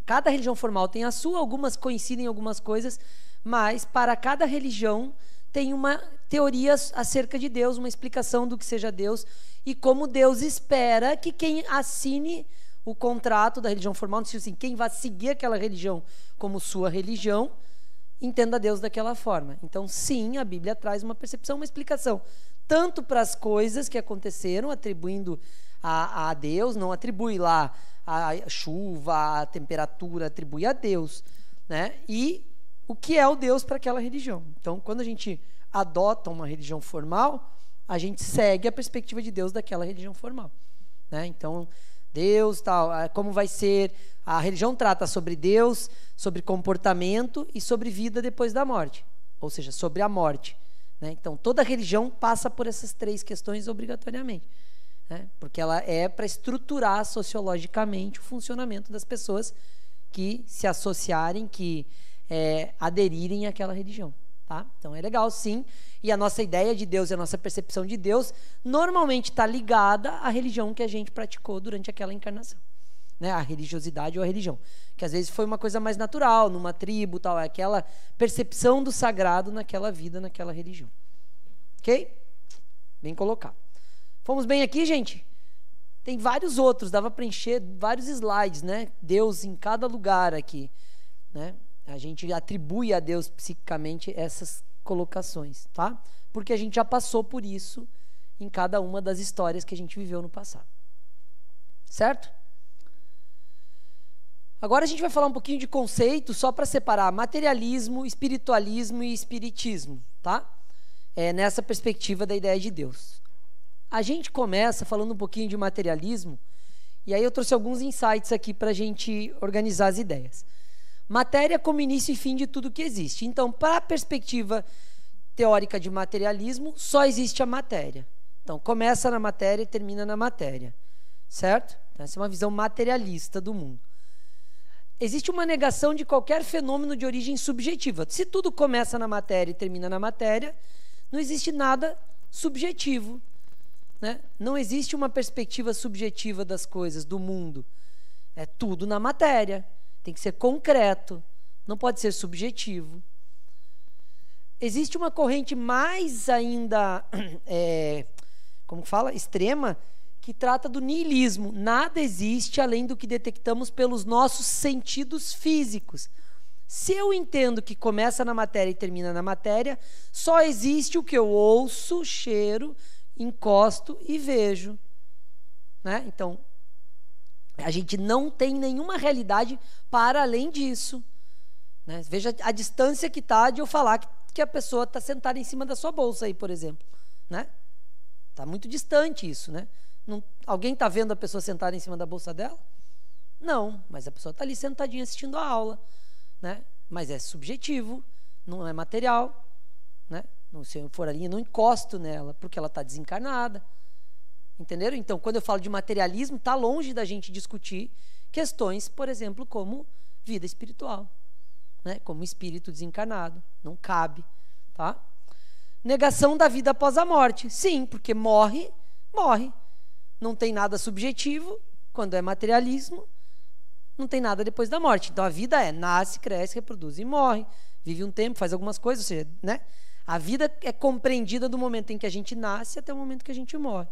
Cada religião formal tem a sua, algumas coincidem em algumas coisas, mas para cada religião tem uma teoria acerca de Deus, uma explicação do que seja Deus e como Deus espera que quem assine o contrato da religião formal, assim, quem vai seguir aquela religião como sua religião, entenda Deus daquela forma. Então, sim, a Bíblia traz uma percepção, uma explicação, tanto para as coisas que aconteceram, atribuindo a Deus, não atribui lá a chuva, a temperatura, atribui a Deus, né? E o que é o Deus para aquela religião. Então, quando a gente adota uma religião formal, a gente segue a perspectiva de Deus daquela religião formal, né? Então, Deus, tal, como vai ser... A religião trata sobre Deus, sobre comportamento e sobre vida depois da morte, ou seja, sobre a morte, né? Então, toda religião passa por essas 3 questões obrigatoriamente, né? Porque ela é para estruturar sociologicamente o funcionamento das pessoas que se associarem, que aderirem àquela religião, tá? Então, é legal, sim. E a nossa ideia de Deus e a nossa percepção de Deus normalmente está ligada à religião que a gente praticou durante aquela encarnação, né? A religiosidade ou a religião, que às vezes foi uma coisa mais natural, numa tribo, tal, é aquela percepção do sagrado naquela vida, naquela religião. Ok? Bem colocado. Fomos bem aqui, gente? Tem vários outros, dava para encher vários slides, né? Deus em cada lugar aqui, né? A gente atribui a Deus psiquicamente essas colocações, tá? Porque a gente já passou por isso em cada uma das histórias que a gente viveu no passado. Certo? Agora a gente vai falar um pouquinho de conceito só para separar materialismo, espiritualismo e espiritismo, tá? Nessa perspectiva da ideia de Deus. A gente começa falando um pouquinho de materialismo, e aí eu trouxe alguns insights aqui para a gente organizar as ideias. Matéria como início e fim de tudo que existe. Então, para a perspectiva teórica de materialismo, só existe a matéria. Então, começa na matéria e termina na matéria. Certo? Então, essa é uma visão materialista do mundo. Existe uma negação de qualquer fenômeno de origem subjetiva. Se tudo começa na matéria e termina na matéria, não existe nada subjetivo, né? Não existe uma perspectiva subjetiva das coisas, do mundo. É tudo na matéria. Tem que ser concreto, não pode ser subjetivo. Existe uma corrente mais ainda, como fala, extrema, que trata do niilismo. Nada existe além do que detectamos pelos nossos sentidos físicos. Se eu entendo que começa na matéria e termina na matéria, só existe o que eu ouço, cheiro, encosto e vejo, né? Então, a gente não tem nenhuma realidade para além disso, né? Veja a distância que está de eu falar que a pessoa está sentada em cima da sua bolsa aí, por exemplo, né? Está muito distante isso, né? Não, alguém está vendo a pessoa sentada em cima da bolsa dela? Não, mas a pessoa está ali sentadinha assistindo a aula, né? Mas é subjetivo, não é material, né? Se eu for ali, eu não encosto nela, porque ela está desencarnada. Entenderam? Então, quando eu falo de materialismo, está longe da gente discutir questões, por exemplo, como vida espiritual, né? Como espírito desencarnado. Não cabe, tá? Negação da vida após a morte. Sim, porque morre. Não tem nada subjetivo. Quando é materialismo, não tem nada depois da morte. Então, a vida nasce, cresce, reproduz e morre. Vive um tempo, faz algumas coisas, ou seja, né? A vida é compreendida do momento em que a gente nasce até o momento que a gente morre.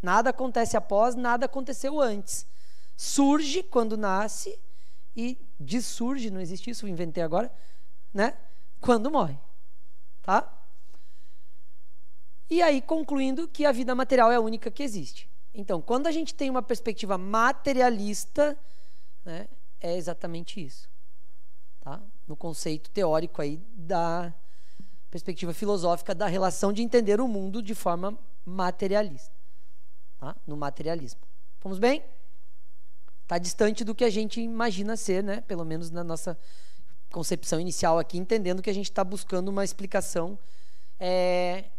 Nada acontece após, nada aconteceu antes. Surge quando nasce e dessurge, não existe isso, eu inventei agora, né? Quando morre, tá? E aí, concluindo que a vida material é a única que existe. Então, quando a gente tem uma perspectiva materialista, né, é exatamente isso, tá? No conceito teórico aí da perspectiva filosófica da relação de entender o mundo de forma materialista. Tá? No materialismo. Vamos bem? Está distante do que a gente imagina ser, né? Pelo menos na nossa concepção inicial aqui, entendendo que a gente está buscando uma explicação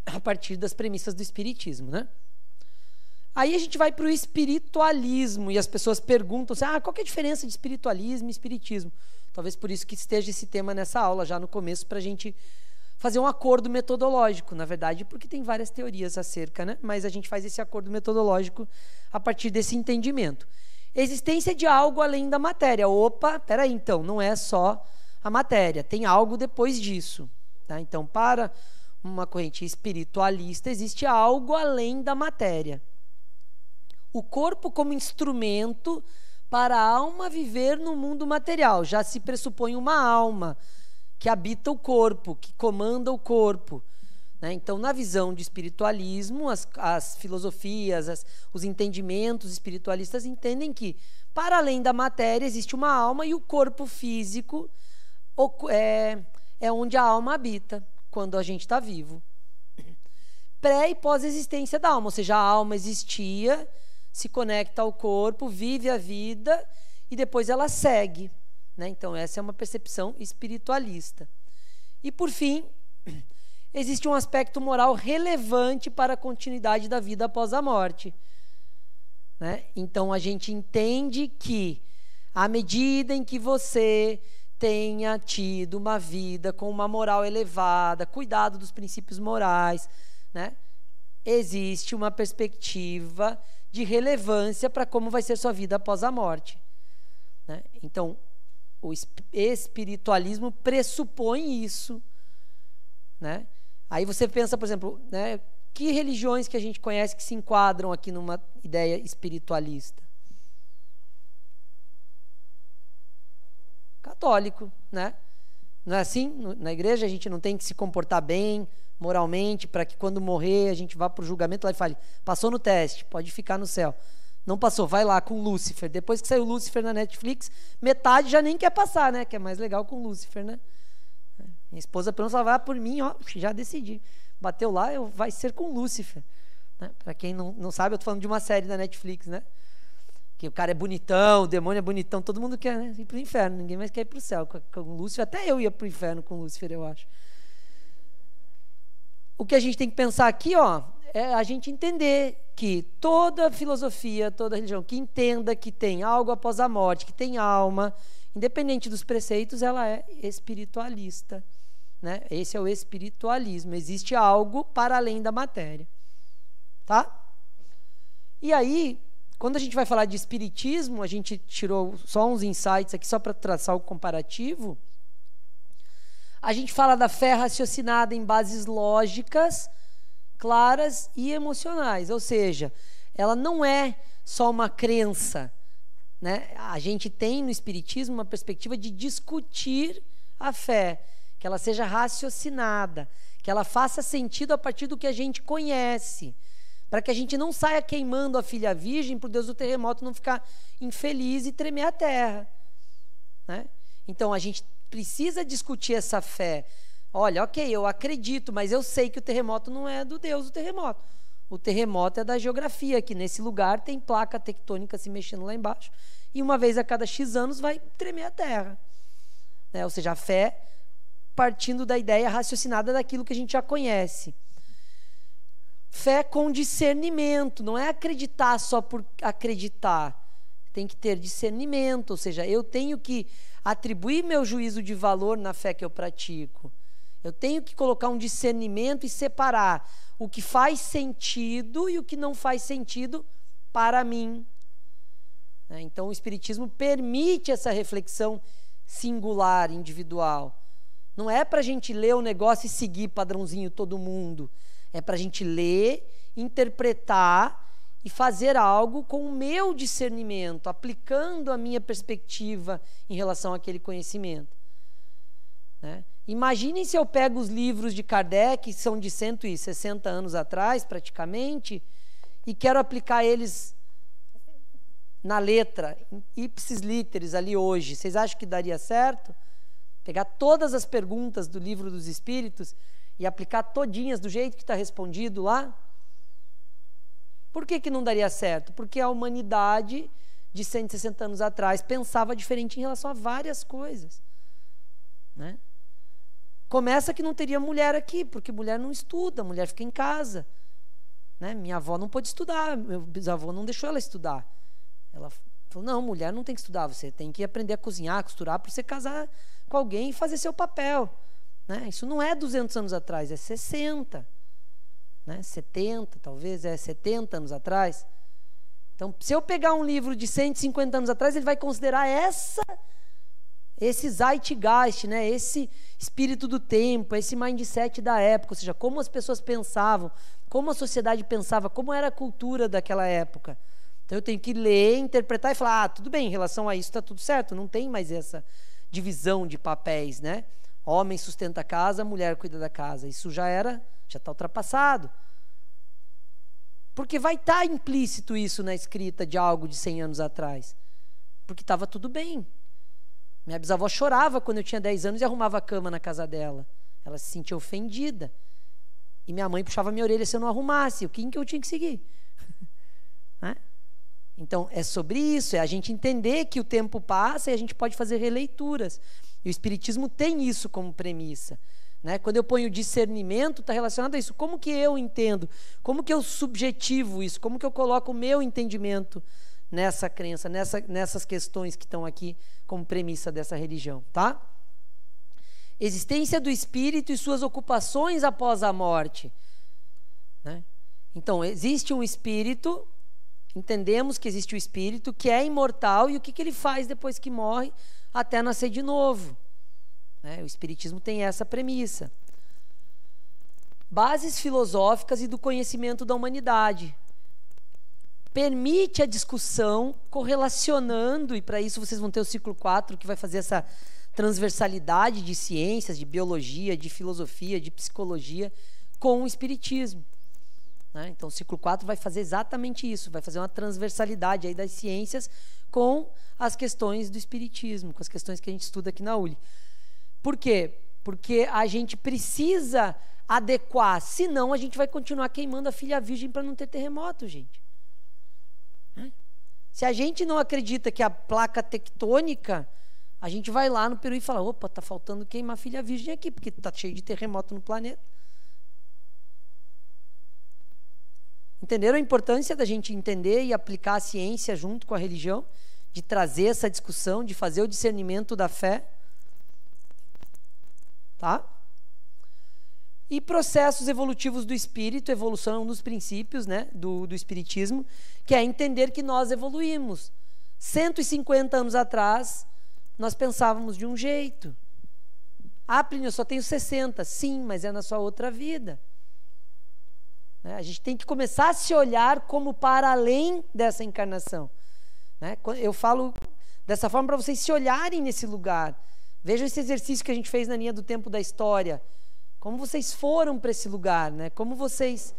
a partir das premissas do espiritismo, né? Aí a gente vai para o espiritualismo e as pessoas perguntam assim, qual que é a diferença de espiritualismo e espiritismo? Talvez por isso que esteja esse tema nessa aula já no começo, para a gente fazer um acordo metodológico, na verdade, porque tem várias teorias acerca, né? Mas a gente faz esse acordo metodológico a partir desse entendimento. Existência de algo além da matéria. Opa, peraí, então, não é só a matéria, tem algo depois disso, tá? Então, para uma corrente espiritualista, existe algo além da matéria. O corpo como instrumento para a alma viver no mundo material. Já se pressupõe uma alma que habita o corpo, que comanda o corpo, né? Então, na visão de espiritualismo, as filosofias, os entendimentos espiritualistas entendem que, para além da matéria, existe uma alma e o corpo físico é onde a alma habita, quando a gente está vivo. Pré e pós-existência da alma, ou seja, a alma existia, se conecta ao corpo, vive a vida e depois ela segue, né? Então essa é uma percepção espiritualista. E por fim, existe um aspecto moral relevante para a continuidade da vida após a morte, né? Então a gente entende que à medida em que você tenha tido uma vida com uma moral elevada, cuidado dos princípios morais, né, existe uma perspectiva de relevância para como vai ser sua vida após a morte, né? Então, o espiritualismo pressupõe isso, né? Aí você pensa, por exemplo, né, que religiões que a gente conhece que se enquadram aqui numa ideia espiritualista? Católico, né? Não é assim? Na igreja a gente não tem que se comportar bem moralmente para que quando morrer a gente vá para o julgamento lá e fale, passou no teste, pode ficar no céu. Não passou, vai lá com Lúcifer. Depois que saiu Lúcifer na Netflix, metade já nem quer passar, né? Que é mais legal com Lúcifer, né? Minha esposa pelo menos vai por mim, ó, já decidi. Bateu lá, vai ser com Lúcifer, né? Para quem não sabe, eu tô falando de uma série da Netflix, né? Que o cara é bonitão, o demônio é bonitão, todo mundo quer, né, ir pro inferno, ninguém mais quer ir pro céu com Lúcifer, até eu ia pro inferno com Lúcifer, eu acho. O que a gente tem que pensar aqui, ó, é a gente entender que toda filosofia, toda religião que entenda que tem algo após a morte, que tem alma, independente dos preceitos, ela é espiritualista, né? Esse é o espiritualismo, existe algo para além da matéria, tá? E aí, quando a gente vai falar de espiritismo, a gente tirou só uns insights aqui, só para traçar o comparativo. A gente fala da fé raciocinada em bases lógicas, claras e emocionais. Ou seja, ela não é só uma crença, né? A gente tem no espiritismo uma perspectiva de discutir a fé, que ela seja raciocinada, que ela faça sentido a partir do que a gente conhece, para que a gente não saia queimando a filha virgem para o Deus do terremoto não ficar infeliz e tremer a terra, né? Então, a gente precisa discutir essa fé. Olha, ok, eu acredito, mas eu sei que o terremoto não é do Deus do terremoto. O terremoto é da geografia, que nesse lugar tem placa tectônica se mexendo lá embaixo, e uma vez a cada X anos vai tremer a terra, né? Ou seja, a fé partindo da ideia raciocinada daquilo que a gente já conhece. Fé com discernimento, não é acreditar só por acreditar. Tem que ter discernimento, ou seja, eu tenho que atribuir meu juízo de valor na fé que eu pratico. Eu tenho que colocar um discernimento e separar o que faz sentido e o que não faz sentido para mim. Então, o Espiritismo permite essa reflexão singular, individual. Não é para a gente ler o negócio e seguir padrãozinho todo mundo. É para a gente ler, interpretar e fazer algo com o meu discernimento, aplicando a minha perspectiva em relação àquele conhecimento, né? Imaginem se eu pego os livros de Kardec, que são de 160 anos atrás, praticamente, e quero aplicar eles na letra, ipsis literis, ali hoje. Vocês acham que daria certo? Pegar todas as perguntas do Livro dos Espíritos e aplicar todinhas do jeito que está respondido lá? Por que não daria certo? Porque a humanidade de 160 anos atrás pensava diferente em relação a várias coisas, né? Começa que não teria mulher aqui, porque mulher não estuda, mulher fica em casa, né? Minha avó não pôde estudar, meu bisavô não deixou ela estudar. Ela falou, não, mulher não tem que estudar, você tem que aprender a cozinhar, a costurar, para você casar com alguém e fazer seu papel, né? Isso não é 200 anos atrás, é 60, né? 70, talvez, 70 anos atrás. Então, se eu pegar um livro de 150 anos atrás, ele vai considerar esse zeitgeist, né? Esse espírito do tempo, esse mindset da época, ou seja, como as pessoas pensavam, como a sociedade pensava, como era a cultura daquela época. Então eu tenho que ler, interpretar e falar, tudo bem, em relação a isso está tudo certo, não tem mais essa divisão de papéis, né? Homem sustenta a casa, mulher cuida da casa. Isso já está ultrapassado. Porque vai estar implícito isso na escrita de algo de 100 anos atrás. Porque estava tudo bem. Minha bisavó chorava quando eu tinha 10 anos e arrumava a cama na casa dela. Ela se sentia ofendida. E minha mãe puxava minha orelha se eu não arrumasse. O que eu tinha que seguir? Né? Então, é sobre isso. É a gente entender que o tempo passa e a gente pode fazer releituras. E o Espiritismo tem isso como premissa. Né? Quando eu ponho discernimento, está relacionado a isso. Como que eu entendo? Como que eu subjetivo isso? Como que eu coloco o meu entendimento nessa crença, nessas questões que estão aqui como premissa dessa religião, tá? Existência do espírito e suas ocupações após a morte. Né? Então, existe um espírito, entendemos que existe o espírito que é imortal e o que ele faz depois que morre até nascer de novo. Né? O Espiritismo tem essa premissa. Bases filosóficas e do conhecimento da humanidade. Permite a discussão correlacionando, e para isso vocês vão ter o ciclo 4, que vai fazer essa transversalidade de ciências, de biologia, de filosofia, de psicologia, com o Espiritismo. Né? Então o ciclo 4 vai fazer exatamente isso, vai fazer uma transversalidade aí das ciências com as questões do Espiritismo, com as questões que a gente estuda aqui na ULI. Por quê? Porque a gente precisa adequar, senão a gente vai continuar queimando a filha virgem para não ter terremoto, gente. Se a gente não acredita que a placa tectônica, a gente vai lá no Peru e fala, opa, está faltando queimar a filha virgem aqui, porque está cheio de terremoto no planeta. Entenderam a importância da gente entender e aplicar a ciência junto com a religião, de trazer essa discussão, de fazer o discernimento da fé? Tá? E processos evolutivos do espírito, evolução é um dos princípios, né, do espiritismo, que é entender que nós evoluímos. 150 anos atrás, nós pensávamos de um jeito. Ah, Plínio, eu só tenho 60. Sim, mas é na sua outra vida. Né? A gente tem que começar a se olhar como para além dessa encarnação. Né? Eu falo dessa forma para vocês se olharem nesse lugar. Vejam esse exercício que a gente fez na linha do tempo da história. Como vocês foram para esse lugar, né? Como vocês...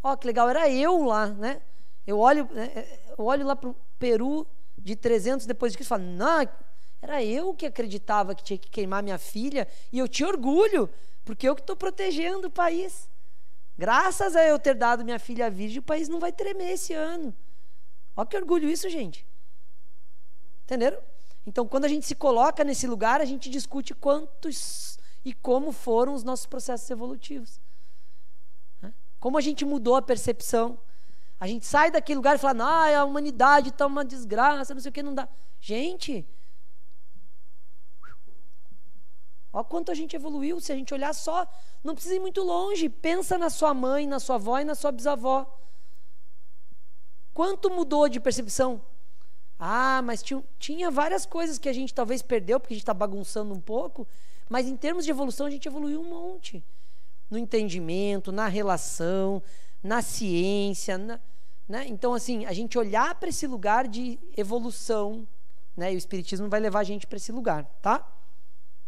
Ó, que legal, era eu lá, né? Eu olho lá para o Peru de 300 depois de Cristo e falo, não, era eu que acreditava que tinha que queimar minha filha e eu tinha orgulho, porque eu que estou protegendo o país. Graças a eu ter dado minha filha virgem, o país não vai tremer esse ano. Ó que orgulho isso, gente. Entenderam? Então, quando a gente se coloca nesse lugar, a gente discute quantos e como foram os nossos processos evolutivos. Como a gente mudou a percepção. A gente sai daquele lugar e fala, a humanidade está uma desgraça, não sei o que, não dá. Gente, olha quanto a gente evoluiu. Se a gente olhar só, não precisa ir muito longe. Pensa na sua mãe, na sua avó e na sua bisavó. Quanto mudou de percepção? Ah, mas tinha várias coisas que a gente talvez perdeu, porque a gente está bagunçando um pouco, mas em termos de evolução a gente evoluiu um monte. No entendimento, na relação, na ciência, né? Então, assim, a gente olhar para esse lugar de evolução, né? E o Espiritismo vai levar a gente para esse lugar, tá?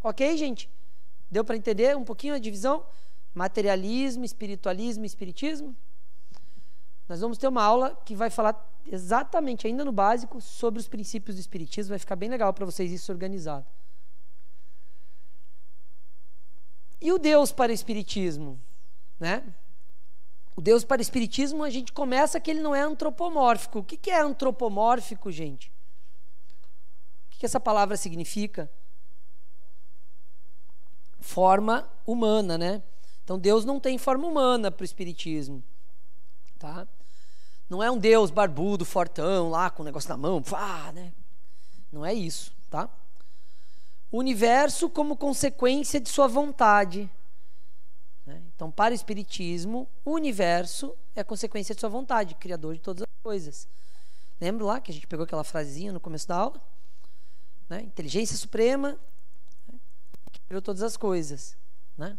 Ok, gente? Deu para entender um pouquinho a divisão? Materialismo, espiritualismo e espiritismo? Nós vamos ter uma aula que vai falar exatamente, ainda no básico, sobre os princípios do Espiritismo. Vai ficar bem legal para vocês isso organizado. E o Deus para o Espiritismo? Né? O Deus para o Espiritismo, a gente começa que ele não é antropomórfico. O que é antropomórfico, gente? O que essa palavra significa? Forma humana, né? Então Deus não tem forma humana para o Espiritismo. Tá? Não é um Deus barbudo, fortão, lá com o negócio na mão, né? Não é isso, tá? O universo como consequência de sua vontade. Né? Então, para o Espiritismo, o universo é consequência de sua vontade, criador de todas as coisas. Lembra lá que a gente pegou aquela frasezinha no começo da aula? Né? Inteligência suprema, né? Que criou todas as coisas. Né?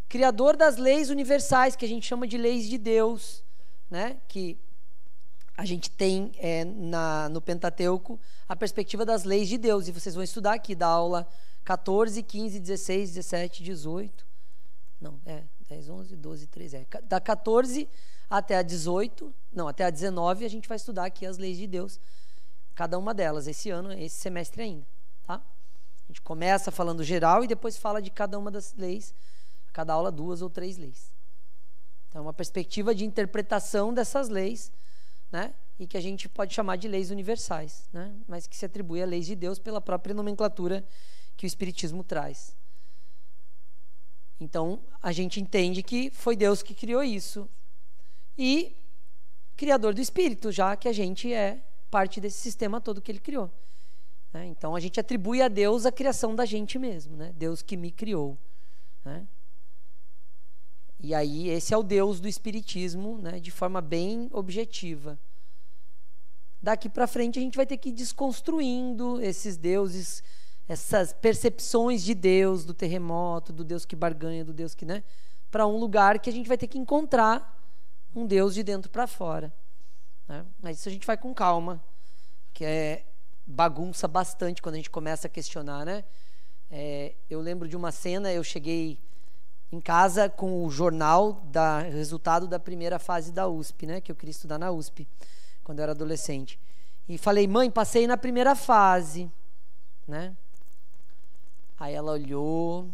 Criador das leis universais, que a gente chama de leis de Deus, né? Que a gente tem no Pentateuco a perspectiva das leis de Deus, e vocês vão estudar aqui da aula 14, 15, 16, 17, 18, não, 10, 11, 12, 13, da 14 até a 18, não, até a 19 a gente vai estudar aqui as leis de Deus, cada uma delas, esse ano, esse semestre ainda, A gente começa falando geral e depois fala de cada uma das leis, cada aula 2 ou 3 leis. Então, uma perspectiva de interpretação dessas leis, né? E que a gente pode chamar de leis universais, né? Mas que se atribui a leis de Deus pela própria nomenclatura que o Espiritismo traz. Então, a gente entende que foi Deus que criou isso. E criador do Espírito, já que a gente é parte desse sistema todo que ele criou. Né? Então, a gente atribui a Deus a criação da gente mesmo, né? Deus que me criou. Né? E aí, esse é o Deus do Espiritismo, né? De forma bem objetiva. Daqui para frente, a gente vai ter que ir desconstruindo esses deuses, essas percepções de Deus, do terremoto, do Deus que barganha, do Deus que, né? Para um lugar que a gente vai ter que encontrar um Deus de dentro para fora. Né? Mas isso a gente vai com calma, que bagunça bastante quando a gente começa a questionar, né? Eu lembro de uma cena, eu cheguei em casa com o jornal resultado da primeira fase da USP, né? Que eu queria estudar na USP, quando eu era adolescente. E falei, mãe, passei na primeira fase, né? Aí ela olhou,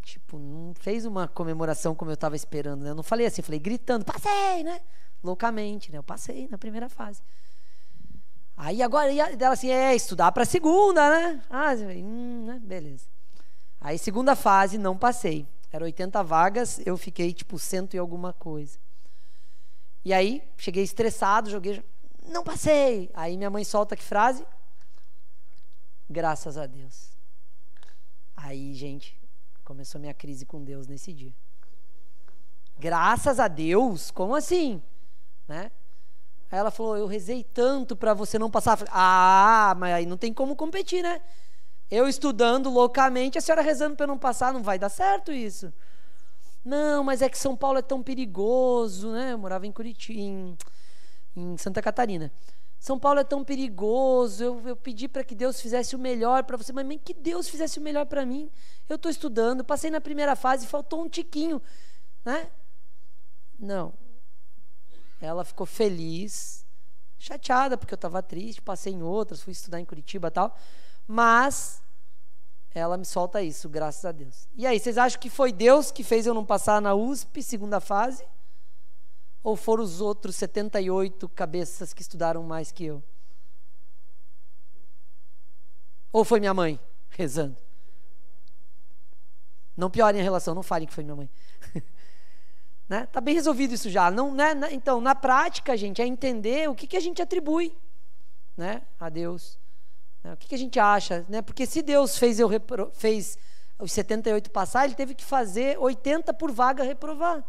tipo, não fez uma comemoração como eu estava esperando, né? Eu não falei assim, falei gritando, passei, né? Loucamente, né? Eu passei na primeira fase. Aí agora, ela assim, estudar para a segunda, né? Né? Beleza. Aí segunda fase, não passei. Era 80 vagas, eu fiquei tipo 100 e alguma coisa. E aí, cheguei estressado, joguei, não passei. Aí minha mãe solta que frase? Graças a Deus. Aí, gente, começou minha crise com Deus nesse dia. Graças a Deus? Como assim? Né? Aí ela falou, eu rezei tanto para você não passar. Eu falei, mas aí não tem como competir, né? Eu estudando loucamente, a senhora rezando para eu não passar, não vai dar certo isso. Não, mas é que São Paulo é tão perigoso, né? Eu morava em Curitiba, em Santa Catarina. São Paulo é tão perigoso, eu pedi para que Deus fizesse o melhor para você, mas que Deus fizesse o melhor para mim. Eu estou estudando, passei na primeira fase, faltou um tiquinho, né? Não. Ela ficou feliz, chateada, porque eu estava triste, passei em outras, fui estudar em Curitiba e tal, mas ela me solta isso, graças a Deus. E aí, vocês acham que foi Deus que fez eu não passar na USP, segunda fase? Ou foram os outros 78 cabeças que estudaram mais que eu? Ou foi minha mãe rezando? Não piorem a relação, não falem que foi minha mãe. Né? Tá bem resolvido isso já. Não, né? Então, na prática, gente, é entender o que a gente atribui, né, a Deus. Né? O que a gente acha. Né? Porque se Deus fez os 78 passar, ele teve que fazer 80 por vaga reprovar.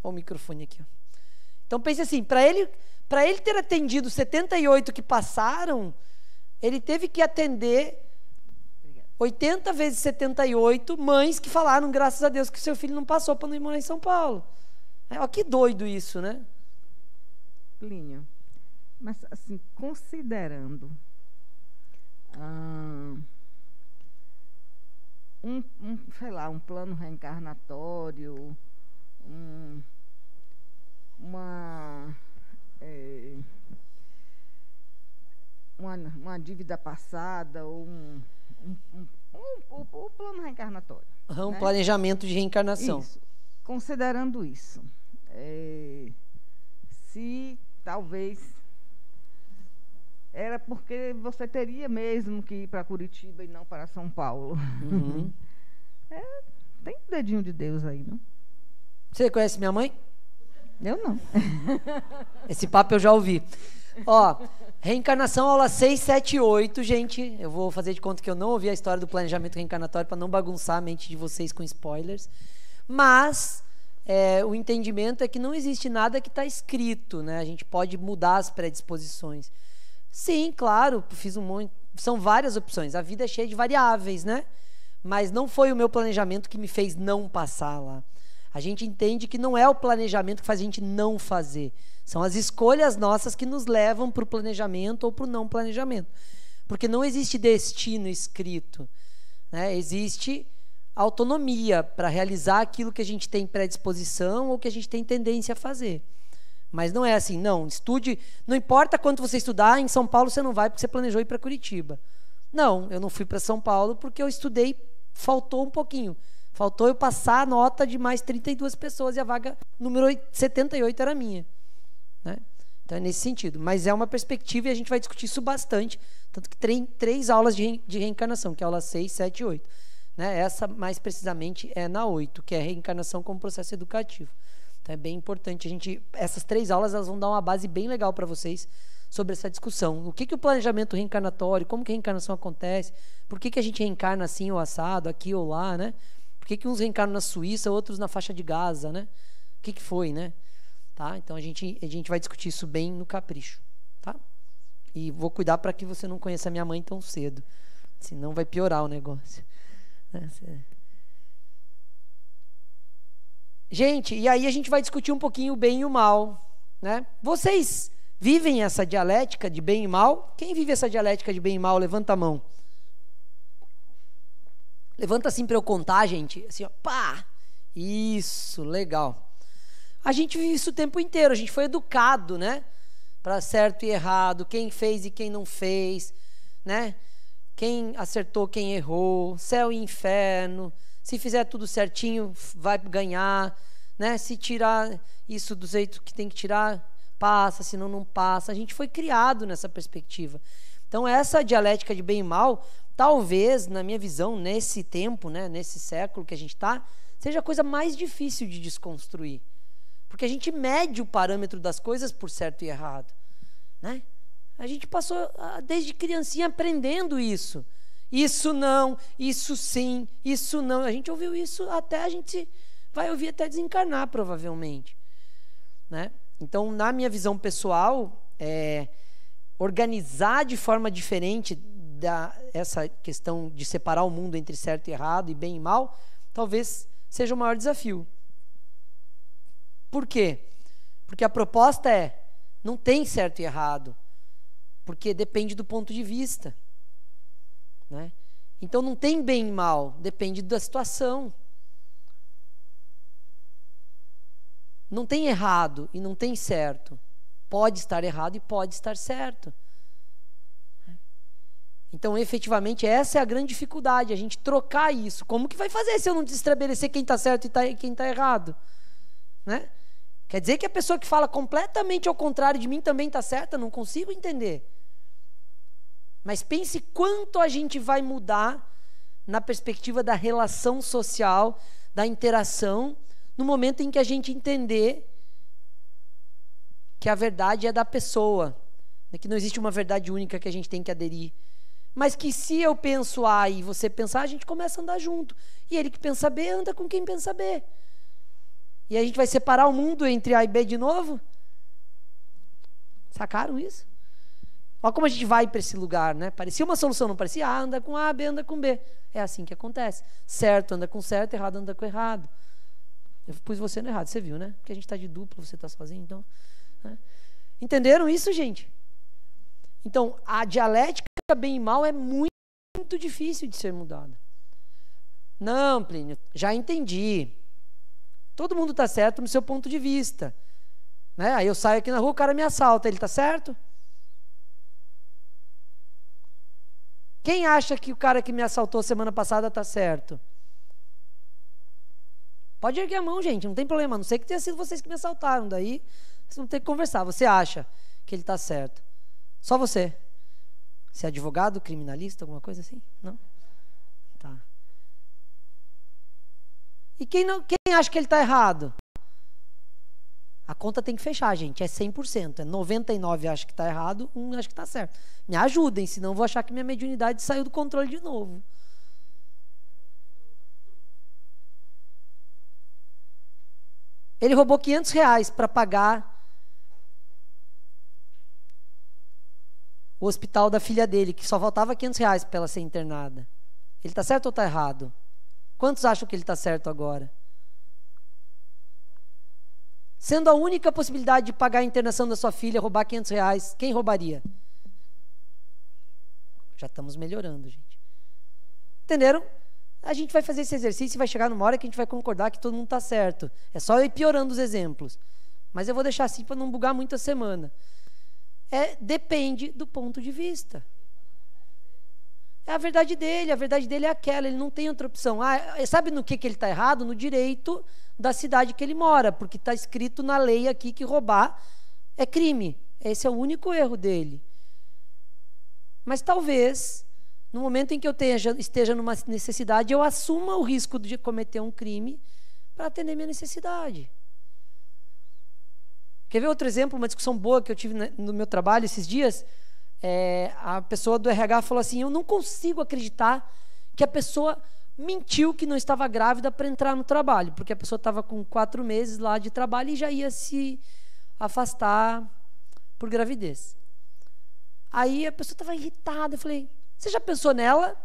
Olha o microfone aqui. Ó. Então pense assim, para ele ter atendido 78 que passaram, ele teve que atender 80 vezes 78 mães que falaram, graças a Deus, que seu filho não passou para não ir morar em São Paulo. Olha que doido isso, né? Plínio, mas assim, considerando sei lá, um plano reencarnatório, uma dívida passada ou o plano reencarnatório. Um né? planejamento de reencarnação. Isso. Considerando isso, se talvez era porque você teria mesmo que ir para Curitiba e não para São Paulo. Uhum. Tem um dedinho de Deus aí, não? Você conhece minha mãe? Eu não. Esse papo eu já ouvi. Ó, reencarnação, aula 6, 7 e 8, gente. Eu vou fazer de conta que eu não ouvi a história do planejamento reencarnatório para não bagunçar a mente de vocês com spoilers. Mas o entendimento é que não existe nada que está escrito, né? A gente pode mudar as predisposições. Sim, claro, fiz um monte. São várias opções. A vida é cheia de variáveis, né? Mas não foi o meu planejamento que me fez não passar lá. A gente entende que não é o planejamento que faz a gente não fazer. São as escolhas nossas que nos levam para o planejamento ou para o não planejamento. Porque não existe destino escrito, né? Existe autonomia para realizar aquilo que a gente tem predisposição ou que a gente tem tendência a fazer. Mas não é assim, não. Estude, não importa quanto você estudar, em São Paulo você não vai porque você planejou ir para Curitiba. Não, eu não fui para São Paulo porque eu estudei, faltou um pouquinho. Faltou eu passar a nota de mais 32 pessoas e a vaga número 78 era minha. Né? Então é nesse sentido. Mas é uma perspectiva e a gente vai discutir isso bastante. Tanto que tem 3 aulas de reencarnação, que é a aula 6, 7 e 8. Né? Essa, mais precisamente, é na 8, que é a reencarnação como processo educativo. Então é bem importante. Essas 3 aulas elas vão dar uma base bem legal para vocês sobre essa discussão. O que o planejamento reencarnatório, como que a reencarnação acontece, por que a gente reencarna assim ou assado, aqui ou lá, né? Por que uns reencarnam na Suíça, outros na faixa de Gaza, né? O que foi, né? Tá? Então a gente vai discutir isso bem no capricho, tá? E vou cuidar para que você não conheça a minha mãe tão cedo, senão vai piorar o negócio. Gente, e aí a gente vai discutir um pouquinho o bem e o mal, né? Vocês vivem essa dialética de bem e mal? Quem vive essa dialética de bem e mal, levanta a mão. Levanta assim para eu contar, gente. Assim, ó, pá! Isso, legal. A gente vive isso o tempo inteiro. A gente foi educado, né? Para certo e errado, quem fez e quem não fez, né? Quem acertou, quem errou, céu e inferno. Se fizer tudo certinho, vai ganhar, né? Se tirar isso do jeito que tem que tirar, passa, senão não passa. A gente foi criado nessa perspectiva. Então, essa dialética de bem e mal, talvez, na minha visão, nesse tempo, né, nesse século que a gente está, seja a coisa mais difícil de desconstruir. Porque a gente mede o parâmetro das coisas por certo e errado. Né? A gente passou, desde criancinha, aprendendo isso. Isso não, isso sim, isso não. A gente ouviu isso até a gente vai ouvir até desencarnar, provavelmente. Né? Então, na minha visão pessoal, organizar de forma diferente essa questão de separar o mundo entre certo e errado e bem e mal, talvez seja o maior desafio. Por quê? Porque a proposta não tem certo e errado, porque depende do ponto de vista. Né? Então não tem bem e mal, depende da situação. Não tem errado e não tem certo. Pode estar errado e pode estar certo. Então, efetivamente, essa é a grande dificuldade, a gente trocar isso. Como que vai fazer se eu não estabelecer quem está certo e quem está errado? Né? Quer dizer que a pessoa que fala completamente ao contrário de mim também está certa? Não consigo entender. Mas pense quanto a gente vai mudar na perspectiva da relação social, da interação, no momento em que a gente entender que a verdade é da pessoa, que não existe uma verdade única que a gente tem que aderir. Mas que se eu penso A e você pensar, a gente começa a andar junto. E ele que pensa B, anda com quem pensa B. E a gente vai separar o mundo entre A e B de novo? Sacaram isso? Olha como a gente vai para esse lugar, né? Parecia uma solução, não parecia? A anda com A, B anda com B. É assim que acontece. Certo anda com certo, errado anda com errado. Eu pus você no errado, você viu, né? Porque a gente está de dupla, você está sozinho, então... Né? Entenderam isso, gente? Então, a dialética bem e mal é muito, muito difícil de ser mudada. Não, Plínio, já entendi. Todo mundo está certo no seu ponto de vista. Né? Aí eu saio aqui na rua, o cara me assalta, ele está certo? Quem acha que o cara que me assaltou semana passada está certo? Pode erguer a mão, gente, não tem problema. A não sei que tenha sido vocês que me assaltaram. Daí vocês vão ter que conversar. Você acha que ele está certo? Só você. Você é advogado, criminalista, alguma coisa assim? Não? Tá. E quem acha que ele está errado? A conta tem que fechar, gente. É 100%. É 99% acha que está errado, 1 acha que está certo. Me ajudem, senão eu vou achar que minha mediunidade saiu do controle de novo. Ele roubou R$500 para pagar o hospital da filha dele, que só faltava R$500 para ela ser internada. Ele está certo ou está errado? Quantos acham que ele está certo agora? Sendo a única possibilidade de pagar a internação da sua filha, roubar R$500, quem roubaria? Já estamos melhorando, gente. Entenderam? A gente vai fazer esse exercício e vai chegar numa hora que a gente vai concordar que todo mundo está certo. É só ir piorando os exemplos. Mas eu vou deixar assim para não bugar muito a semana. Depende do ponto de vista. É a verdade dele é aquela, ele não tem outra opção. Sabe no que ele está errado? No direito da cidade que ele mora, porque está escrito na lei aqui que roubar é crime. Esse é o único erro dele. Mas talvez, no momento em que eu esteja numa necessidade, eu assuma o risco de cometer um crime para atender minha necessidade. Quer ver outro exemplo, uma discussão boa que eu tive no meu trabalho esses dias? A pessoa do RH falou assim, eu não consigo acreditar que a pessoa mentiu que não estava grávida para entrar no trabalho, porque a pessoa estava com 4 meses lá de trabalho e já ia se afastar por gravidez. Aí a pessoa estava irritada, eu falei, você já pensou nela?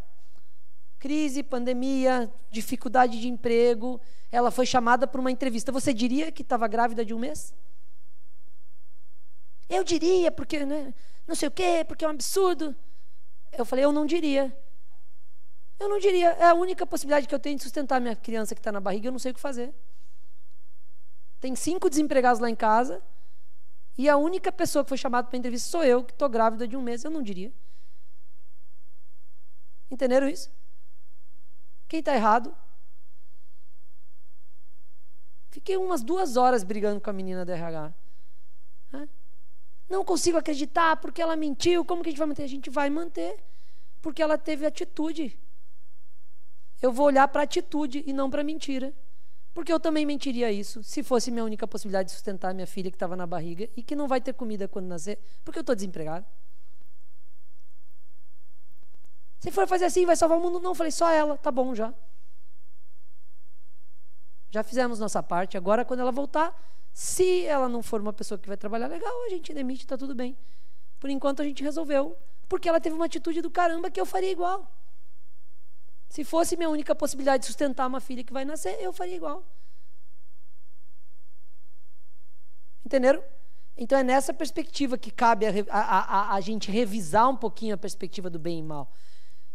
Crise, pandemia, dificuldade de emprego, ela foi chamada para uma entrevista, você diria que estava grávida de 1 mês? Eu diria, porque não sei o quê, porque é um absurdo. Eu falei, eu não diria. Eu não diria. É a única possibilidade que eu tenho de sustentar minha criança que está na barriga, eu não sei o que fazer. Tem 5 desempregados lá em casa, e a única pessoa que foi chamada para a entrevista sou eu, que estou grávida de 1 mês. Eu não diria. Entenderam isso? Quem está errado? Fiquei umas 2 horas brigando com a menina da RH. Não consigo acreditar porque ela mentiu. Como que a gente vai manter? A gente vai manter porque ela teve atitude. Eu vou olhar para a atitude e não para a mentira. Porque eu também mentiria isso se fosse minha única possibilidade de sustentar minha filha que estava na barriga e que não vai ter comida quando nascer, porque eu estou desempregado. Se for fazer assim, vai salvar o mundo? Não, eu falei, só ela, tá bom já. Já fizemos nossa parte. Agora, quando ela voltar, se ela não for uma pessoa que vai trabalhar legal, a gente demite, está tudo bem. Por enquanto a gente resolveu, porque ela teve uma atitude do caramba que eu faria igual. Se fosse minha única possibilidade de sustentar uma filha que vai nascer, eu faria igual. Entenderam? Então é nessa perspectiva que cabe a gente revisar um pouquinho a perspectiva do bem e mal.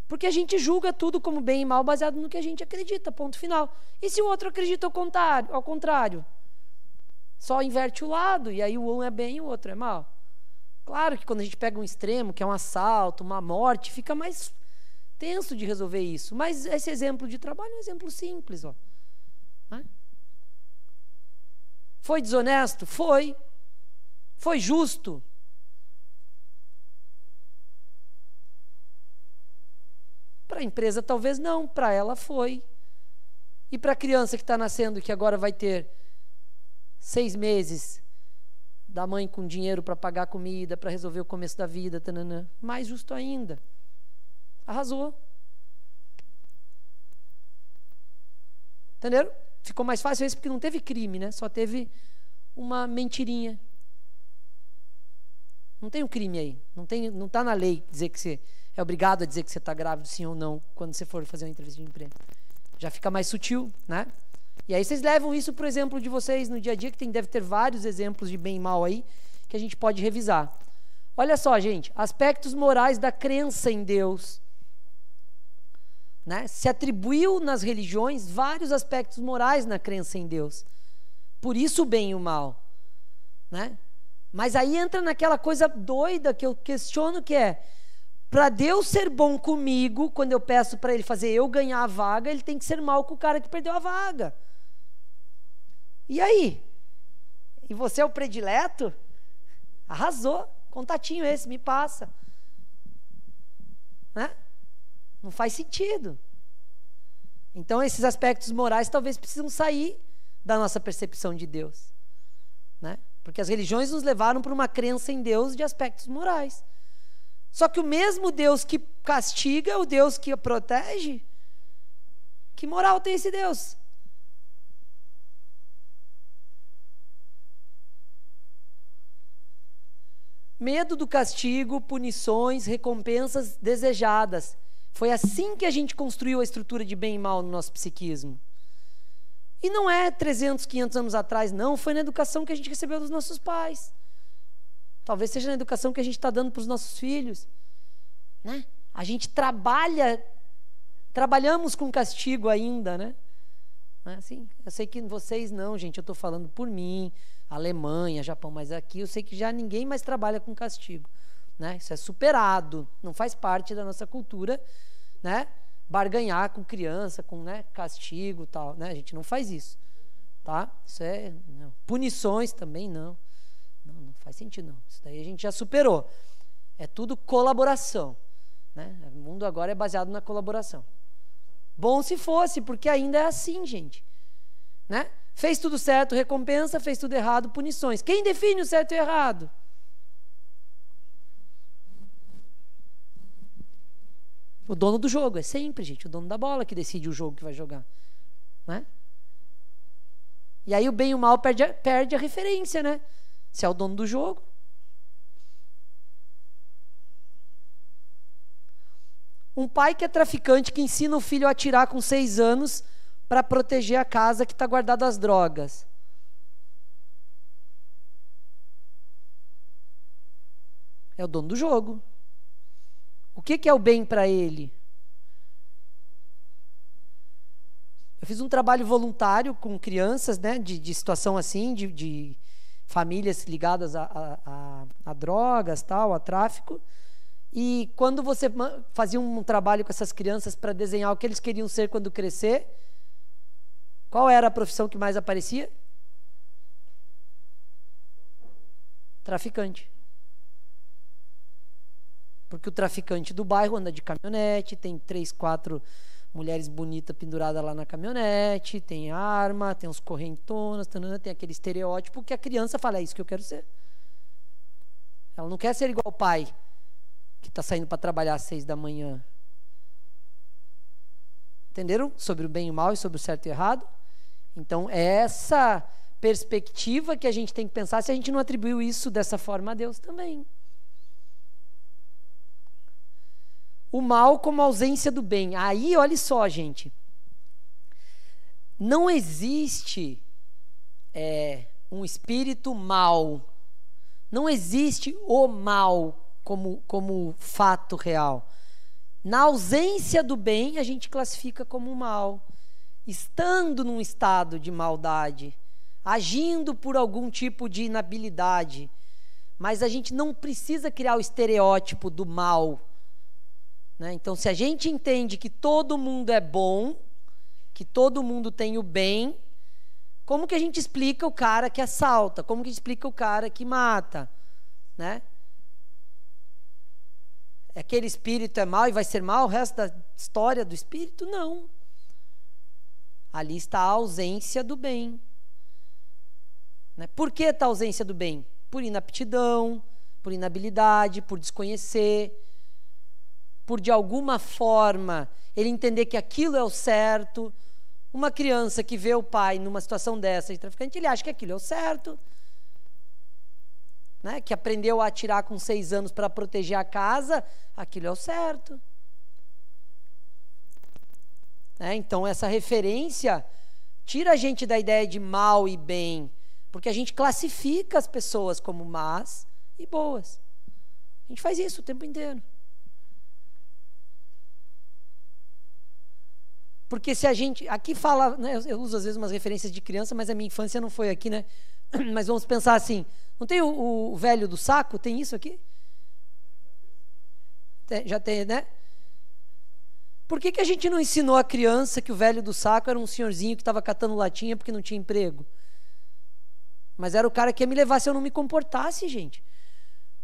Porque a gente julga tudo como bem e mal baseado no que a gente acredita, ponto final. E se o outro acredita ao contrário? Só inverte o lado, e aí o um é bem e o outro é mal. Claro que quando a gente pega um extremo, que é um assalto, uma morte, fica mais tenso de resolver isso. Mas esse exemplo de trabalho é um exemplo simples. Foi desonesto? Foi. Foi justo? Para a empresa talvez não, para ela foi. E para a criança que está nascendo, que agora vai ter 6 meses da mãe com dinheiro para pagar comida, para resolver o começo da vida, tananã. Mais justo ainda. Arrasou. Entenderam? Ficou mais fácil isso porque não teve crime, né? Só teve uma mentirinha. Não tem um crime aí. Não está na lei dizer que você é obrigado a dizer que você está grávido, sim ou não, quando você for fazer uma entrevista de emprego. Já fica mais sutil, né? E aí vocês levam isso para o exemplo de vocês no dia a dia, que deve ter vários exemplos de bem e mal aí, que a gente pode revisar. Olha só, gente, aspectos morais da crença em Deus. Né? Se atribuiu nas religiões vários aspectos morais na crença em Deus. Por isso o bem e o mal. Né? Mas aí entra naquela coisa doida que eu questiono, que é, para Deus ser bom comigo, quando eu peço para Ele fazer eu ganhar a vaga, Ele tem que ser mal com o cara que perdeu a vaga. E aí? E você é o predileto? Arrasou. Contatinho esse, me passa. Né? Não faz sentido. Então esses aspectos morais talvez precisam sair da nossa percepção de Deus. Né? Porque as religiões nos levaram para uma crença em Deus de aspectos morais. Só que o mesmo Deus que castiga, o Deus que protege, que moral tem esse Deus? Medo do castigo, punições, recompensas desejadas. Foi assim que a gente construiu a estrutura de bem e mal no nosso psiquismo. E não é 300, 500 anos atrás, não. Foi na educação que a gente recebeu dos nossos pais. Talvez seja na educação que a gente está dando para os nossos filhos. Né? A gente trabalhamos com castigo ainda, né? Assim, eu sei que vocês não, gente, eu estou falando por mim, Alemanha, Japão, mas aqui eu sei que já ninguém mais trabalha com castigo, né? Isso é superado, não faz parte da nossa cultura, né? Barganhar com criança, com, né, castigo e tal, né? A gente não faz isso, tá? Isso é... Não. Punições também não faz sentido não. Isso daí a gente já superou. É tudo colaboração, né? O mundo agora é baseado na colaboração. Bom se fosse, porque ainda é assim, gente, né? Fez tudo certo, recompensa, fez tudo errado, punições. Quem define o certo e o errado? O dono do jogo, é sempre, gente, o dono da bola que decide o jogo que vai jogar, né? E aí o bem e o mal perde a referência, né? Se é o dono do jogo. Um pai que é traficante, que ensina o filho a atirar com 6 anos para proteger a casa que está guardada as drogas. É o dono do jogo. O que é o bem para ele? Eu fiz um trabalho voluntário com crianças, né, de situação assim, de famílias ligadas a drogas, tal, a tráfico. E quando você fazia um trabalho com essas crianças para desenhar o que eles queriam ser quando crescer, qual era a profissão que mais aparecia? Traficante. Porque o traficante do bairro anda de caminhonete, tem 3, 4 mulheres bonitas penduradas lá na caminhonete, tem arma, tem uns correntonas, tem aquele estereótipo que a criança fala, é isso que eu quero ser. Ela não quer ser igual o pai, que está saindo para trabalhar às 6 da manhã. Entenderam? Sobre o bem e o mal e sobre o certo e o errado? Então, é essa perspectiva que a gente tem que pensar se a gente não atribuiu isso dessa forma a Deus também. O mal como ausência do bem. Aí, olha só, gente. Não existe um espírito mal. Não existe o mal como fato real. Na ausência do bem, a gente classifica como mal. Estando num estado de maldade, agindo por algum tipo de inabilidade. Mas a gente não precisa criar o estereótipo do mal. Né? Então, se a gente entende que todo mundo é bom, que todo mundo tem o bem, como que a gente explica o cara que assalta? Como que explica o cara que mata? Né? Aquele espírito é mau e vai ser mau o resto da história do espírito? Não. Ali está a ausência do bem. Né? Por que está a ausência do bem? Por inaptidão, por inabilidade, por desconhecer, por de alguma forma ele entender que aquilo é o certo. Uma criança que vê o pai numa situação dessa de traficante, ele acha que aquilo é o certo, né? Que aprendeu a atirar com 6 anos para proteger a casa, aquilo é o certo. Então essa referência tira a gente da ideia de mal e bem, porque a gente classifica as pessoas como más e boas. A gente faz isso o tempo inteiro. Porque se a gente... Aqui fala... Né, eu uso às vezes umas referências de criança, mas a minha infância não foi aqui, né? Mas vamos pensar assim... Não tem o velho do saco? Tem isso aqui? Já tem, né? Por que a gente não ensinou a criança que o velho do saco era um senhorzinho que estava catando latinha porque não tinha emprego? Mas era o cara que ia me levar se eu não me comportasse, gente.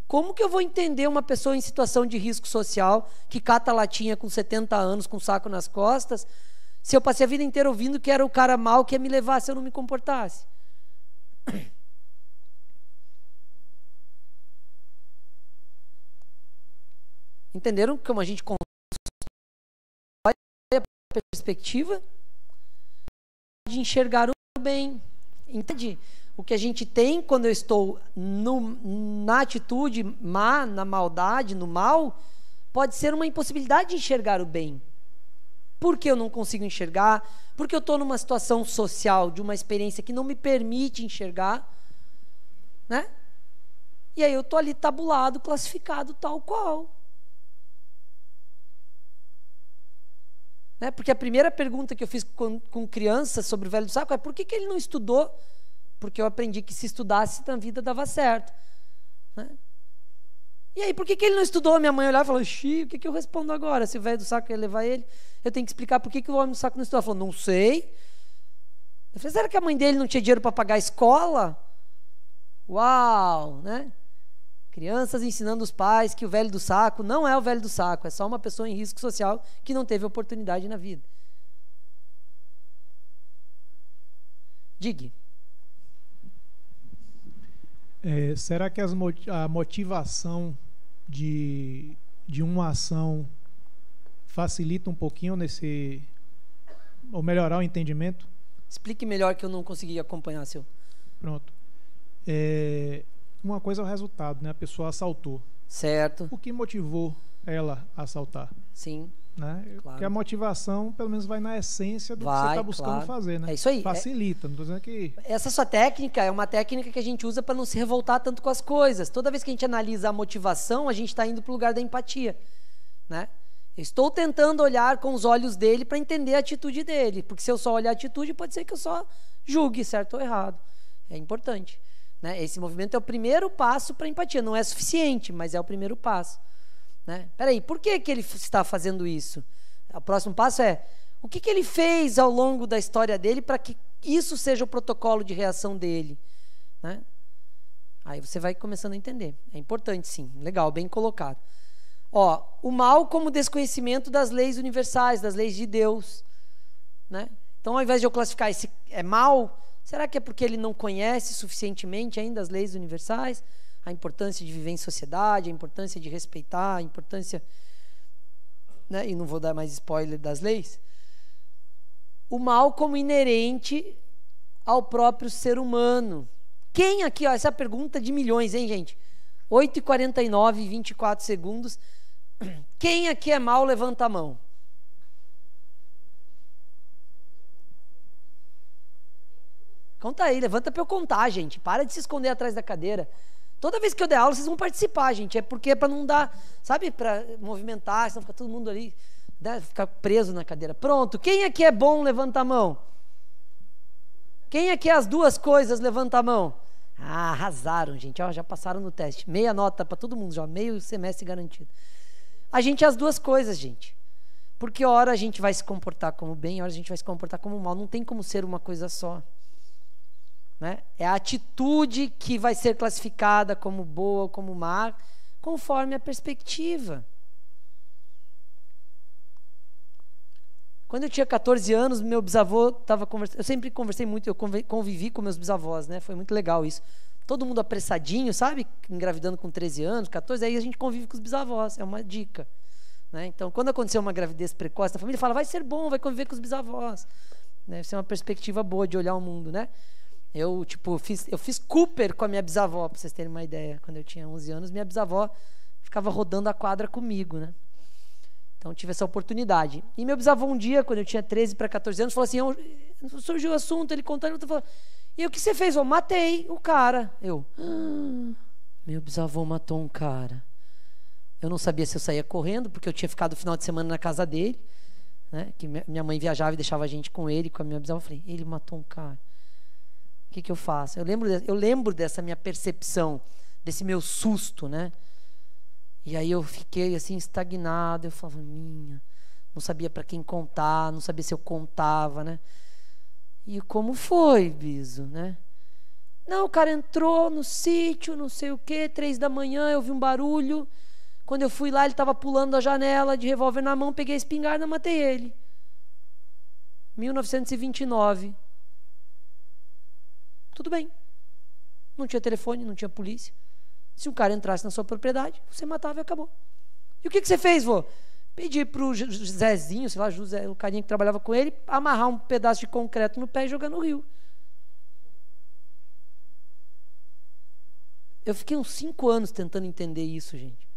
Como que eu vou entender uma pessoa em situação de risco social que cata latinha com 70 anos, com um saco nas costas, se eu passei a vida inteira ouvindo que era o cara mau que ia me levar se eu não me comportasse? Entenderam como a gente constrói a perspectiva de enxergar o bem? Entende? O que a gente tem quando eu estou na atitude má, na maldade, no mal, pode ser uma impossibilidade de enxergar o bem. Por que eu não consigo enxergar? Porque eu estou numa situação social, de uma experiência que não me permite enxergar, né? E aí eu estou ali tabulado, classificado tal qual. Né? Porque a primeira pergunta que eu fiz com crianças sobre o velho do saco é por que ele não estudou porque eu aprendi que se estudasse na vida dava certo, né? E aí, por que ele não estudou? Minha mãe olhava e falou, xiii, o que eu respondo agora? Se o velho do saco ia levar ele, eu tenho que explicar por que o homem do saco não estudou. Ela falou, não sei. Eu falei, será que a mãe dele não tinha dinheiro para pagar a escola? Uau, né? Crianças ensinando os pais que o velho do saco não é o velho do saco, é só uma pessoa em risco social que não teve oportunidade na vida. Diga. Será que a motivação de uma ação facilita um pouquinho ou melhorar o entendimento? Explique melhor que eu não consegui acompanhar, seu. Pronto. Uma coisa é o resultado, né? A pessoa assaltou. Certo. O que motivou ela a assaltar? Sim. Né? Claro. Porque a motivação, pelo menos, vai na essência do que você está buscando fazer, né? É isso aí. Facilita, não estou dizendo que... Essa sua técnica é uma técnica que a gente usa para não se revoltar tanto com as coisas. Toda vez que a gente analisa a motivação, a gente está indo para o lugar da empatia, né? Eu estou tentando olhar com os olhos dele para entender a atitude dele, porque se eu só olhar a atitude, pode ser que eu só julgue certo ou errado. É importante, né? Esse movimento é o primeiro passo para a empatia. Não é suficiente, mas é o primeiro passo, né? Peraí, por que ele está fazendo isso? O próximo passo é, o que ele fez ao longo da história dele para que isso seja o protocolo de reação dele, né? Aí você vai começando a entender. É importante, sim. Legal, bem colocado. Ó, o mal como desconhecimento das leis universais, das leis de Deus, né? Então, ao invés de eu classificar esse é mal, será que é porque ele não conhece suficientemente ainda as leis universais? A importância de viver em sociedade, a importância de respeitar, a importância, né? E não vou dar mais spoiler das leis. O mal como inerente ao próprio ser humano. Quem aqui, ó, essa é a pergunta de milhões, hein, gente? 8h49, 24 segundos. Quem aqui é mal, levanta a mão. Conta aí, levanta para eu contar, gente. Para de se esconder atrás da cadeira. Toda vez que eu der aula, vocês vão participar, gente. É porque é para não dar, sabe, para movimentar, senão fica todo mundo ali, né, ficar preso na cadeira. Pronto, quem aqui é bom, levanta a mão. Quem aqui é as duas coisas, levanta a mão. Ah, arrasaram, gente. Ó, já passaram no teste. Meia nota para todo mundo, já meio semestre garantido. A gente é as duas coisas, gente. Porque hora a gente vai se comportar como bem, hora a gente vai se comportar como mal. Não tem como ser uma coisa só, né? É a atitude que vai ser classificada como boa ou como má, conforme a perspectiva. Quando eu tinha 14 anos, meu bisavô estava conversando. Eu sempre conversei muito, eu convivi com meus bisavós, né? Foi muito legal isso. Todo mundo apressadinho, sabe? Engravidando com 13 anos, 14, aí a gente convive com os bisavós, é uma dica, né? Então, quando aconteceu uma gravidez precoce na família, fala, vai ser bom, vai conviver com os bisavós, né? Isso é uma perspectiva boa de olhar o mundo, né? Eu fiz Cooper com a minha bisavó, para vocês terem uma ideia. Quando eu tinha 11 anos, minha bisavó ficava rodando a quadra comigo, né? Então, tive essa oportunidade. E meu bisavô, um dia, quando eu tinha 13 para 14 anos, falou assim, surgiu o assunto, ele contando, ele falou, e o que você fez? Eu matei o cara. Meu bisavô matou um cara. Eu não sabia se eu saía correndo, porque eu tinha ficado o final de semana na casa dele, né? Que minha mãe viajava e deixava a gente com ele, com a minha bisavó. Eu falei, ele matou um cara. O que eu faço? Eu lembro dessa minha percepção, desse meu susto, né? E aí eu fiquei assim estagnado, eu falava, não sabia para quem contar, não sabia se eu contava, né? E como foi, Biso, né? Não, o cara entrou no sítio, não sei o quê, 3 da manhã, eu vi um barulho. Quando eu fui lá, ele estava pulando da janela, de revólver na mão, peguei a espingarda e matei ele. 1929. Tudo bem. Não tinha telefone, não tinha polícia. Se um cara entrasse na sua propriedade, você matava e acabou. E o que você fez, vô? Pedi pro Zezinho, sei lá, José, o carinha que trabalhava com ele, amarrar um pedaço de concreto no pé e jogar no rio. Eu fiquei uns 5 anos tentando entender isso, gente.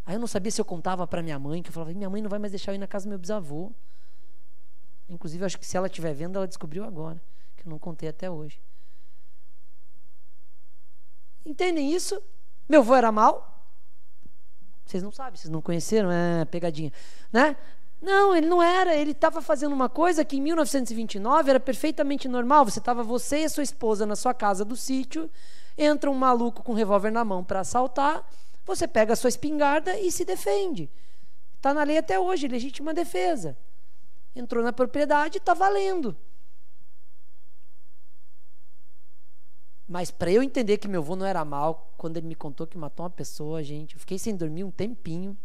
Aí eu não sabia se eu contava para minha mãe, que eu falava, minha mãe não vai mais deixar eu ir na casa do meu bisavô. Inclusive, acho que se ela estiver vendo, ela descobriu agora, que eu não contei até hoje. Entendem isso? Meu avô era mau? Vocês não sabem, vocês não conheceram, é pegadinha, né? Não, ele não era. Ele estava fazendo uma coisa que em 1929 era perfeitamente normal. Você e a sua esposa na sua casa do sítio, entra um maluco com um revólver na mão para assaltar, você pega a sua espingarda e se defende. Está na lei até hoje, legítima defesa. Entrou na propriedade, está valendo. Mas para eu entender que meu avô não era mal, quando ele me contou que matou uma pessoa, gente, eu fiquei sem dormir um tempinho.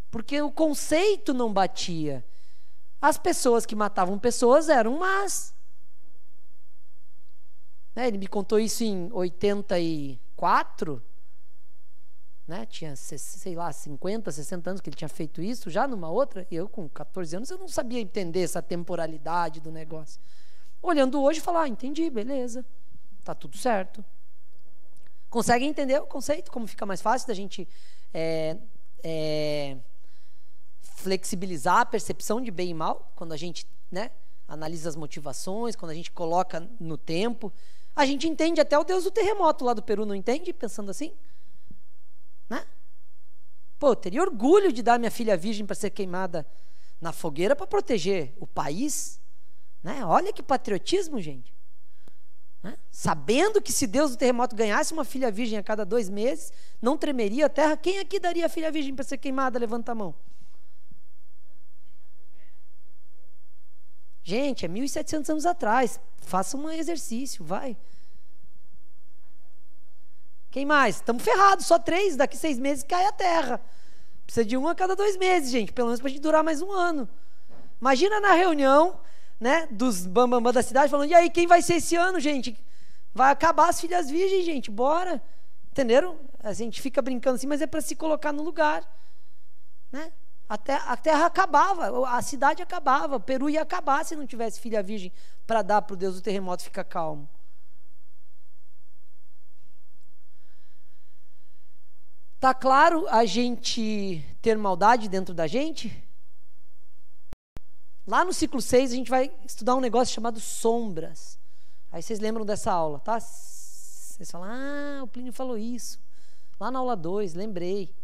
Porque o conceito não batia. As pessoas que matavam pessoas eram más. Né? Ele me contou isso em 84. Né? Tinha, sei lá, 50, 60 anos que ele tinha feito isso, já numa outra. E eu, com 14 anos, eu não sabia entender essa temporalidade do negócio. Olhando hoje, falar, entendi, beleza. Tá tudo certo. Consegue entender o conceito? Como fica mais fácil da gente flexibilizar a percepção de bem e mal, quando a gente, né, analisa as motivações, quando a gente coloca no tempo. A gente entende até o Deus do terremoto lá do Peru, não entende? Pensando assim? Né? Pô, eu teria orgulho de dar minha filha virgem para ser queimada na fogueira para proteger o país. Né? Olha que patriotismo, gente. Né? Sabendo que se Deus do terremoto ganhasse uma filha virgem a cada 2 meses, não tremeria a terra. Quem aqui daria a filha virgem para ser queimada? Levanta a mão. Gente, é 1.700 anos atrás. Faça um exercício, vai. Quem mais? Estamos ferrados, só 3. Daqui 6 meses cai a terra. Precisa de 1 a cada 2 meses, gente. Pelo menos para a gente durar mais 1 ano. Imagina na reunião, né, dos bambambam da cidade, falando, e aí, quem vai ser esse ano, gente? Vai acabar as filhas virgens, gente, bora. Entenderam? A gente fica brincando assim, mas é para se colocar no lugar. Né? A terra acabava, a cidade acabava, o Peru ia acabar se não tivesse filha virgem para dar para o Deus do terremoto ficar calmo. Tá claro a gente ter maldade dentro da gente? Lá no ciclo 6 a gente vai estudar um negócio chamado sombras. Aí vocês lembram dessa aula, tá? Vocês falam, o Plínio falou isso. Lá na aula 2, lembrei.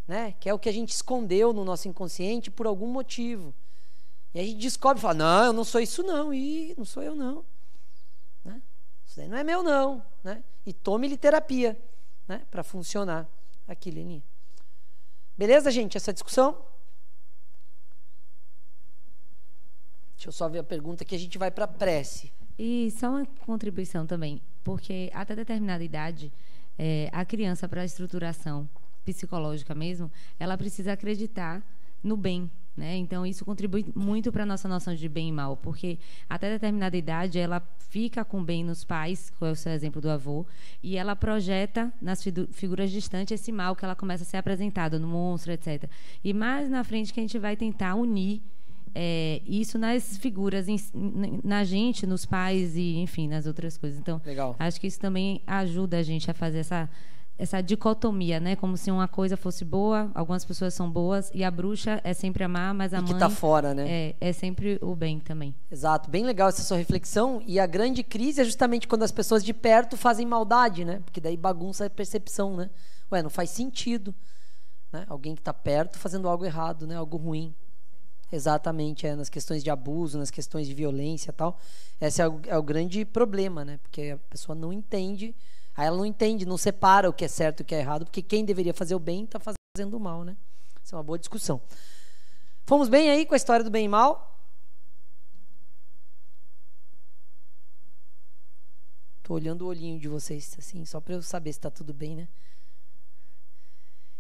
Né? Que é o que a gente escondeu no nosso inconsciente por algum motivo. E a gente descobre e fala, não, eu não sou isso não. Ih, não sou eu não. Né? Isso daí não é meu não. Né? E tome-lhe terapia, né? Para funcionar aqui, Leninha. Beleza, gente? Essa discussão? Deixa eu só ver a pergunta que a gente vai para a prece. E só uma contribuição também, porque até determinada idade, a criança, para a estruturação psicológica mesmo, ela precisa acreditar no bem, né? Então isso contribui muito para a nossa noção de bem e mal, porque até determinada idade ela fica com bem nos pais, que é o seu exemplo do avô, e ela projeta nas figuras distantes esse mal que ela começa a ser apresentada no monstro, etc. E mais na frente que a gente vai tentar unir isso nas figuras, na gente, nos pais e, enfim, nas outras coisas. Então, legal. Acho que isso também ajuda a gente a fazer essa dicotomia, né? Como se uma coisa fosse boa, algumas pessoas são boas, e a bruxa é sempre a má, mas a mãe... que tá fora, né? É sempre o bem também. Exato. Bem legal essa sua reflexão. E a grande crise é justamente quando as pessoas de perto fazem maldade, né? Porque daí bagunça a percepção, né? Ué, não faz sentido, né? Alguém que está perto fazendo algo errado, né? Algo ruim. Exatamente. Nas questões de abuso, nas questões de violência e tal. Esse é o grande problema, né? Porque a pessoa não entende... Aí ela não entende, não separa o que é certo e o que é errado, porque quem deveria fazer o bem está fazendo o mal, né? Isso é uma boa discussão. Fomos bem aí com a história do bem e mal? Estou olhando o olhinho de vocês, assim, só para eu saber se está tudo bem, né?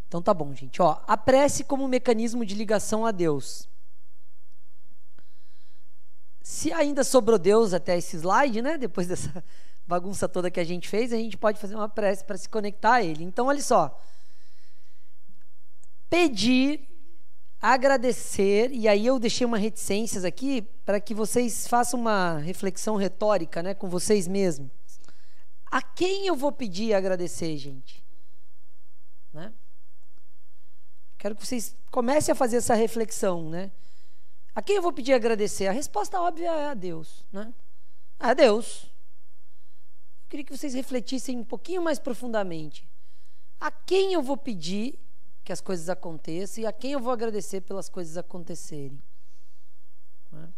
Então tá bom, gente. Ó, a prece como mecanismo de ligação a Deus. Se ainda sobrou Deus até esse slide, né? Depois dessa... bagunça toda que a gente fez, a gente pode fazer uma prece para se conectar a Ele. Então, olha só. Pedir, agradecer, e aí eu deixei umas reticências aqui para que vocês façam uma reflexão retórica, né, com vocês mesmos. A quem eu vou pedir e agradecer, gente? Né? Quero que vocês comecem a fazer essa reflexão, né? A quem eu vou pedir e agradecer? A resposta óbvia é a Deus, né? A Deus. Queria que vocês refletissem um pouquinho mais profundamente. A quem eu vou pedir que as coisas aconteçam e a quem eu vou agradecer pelas coisas acontecerem. Né?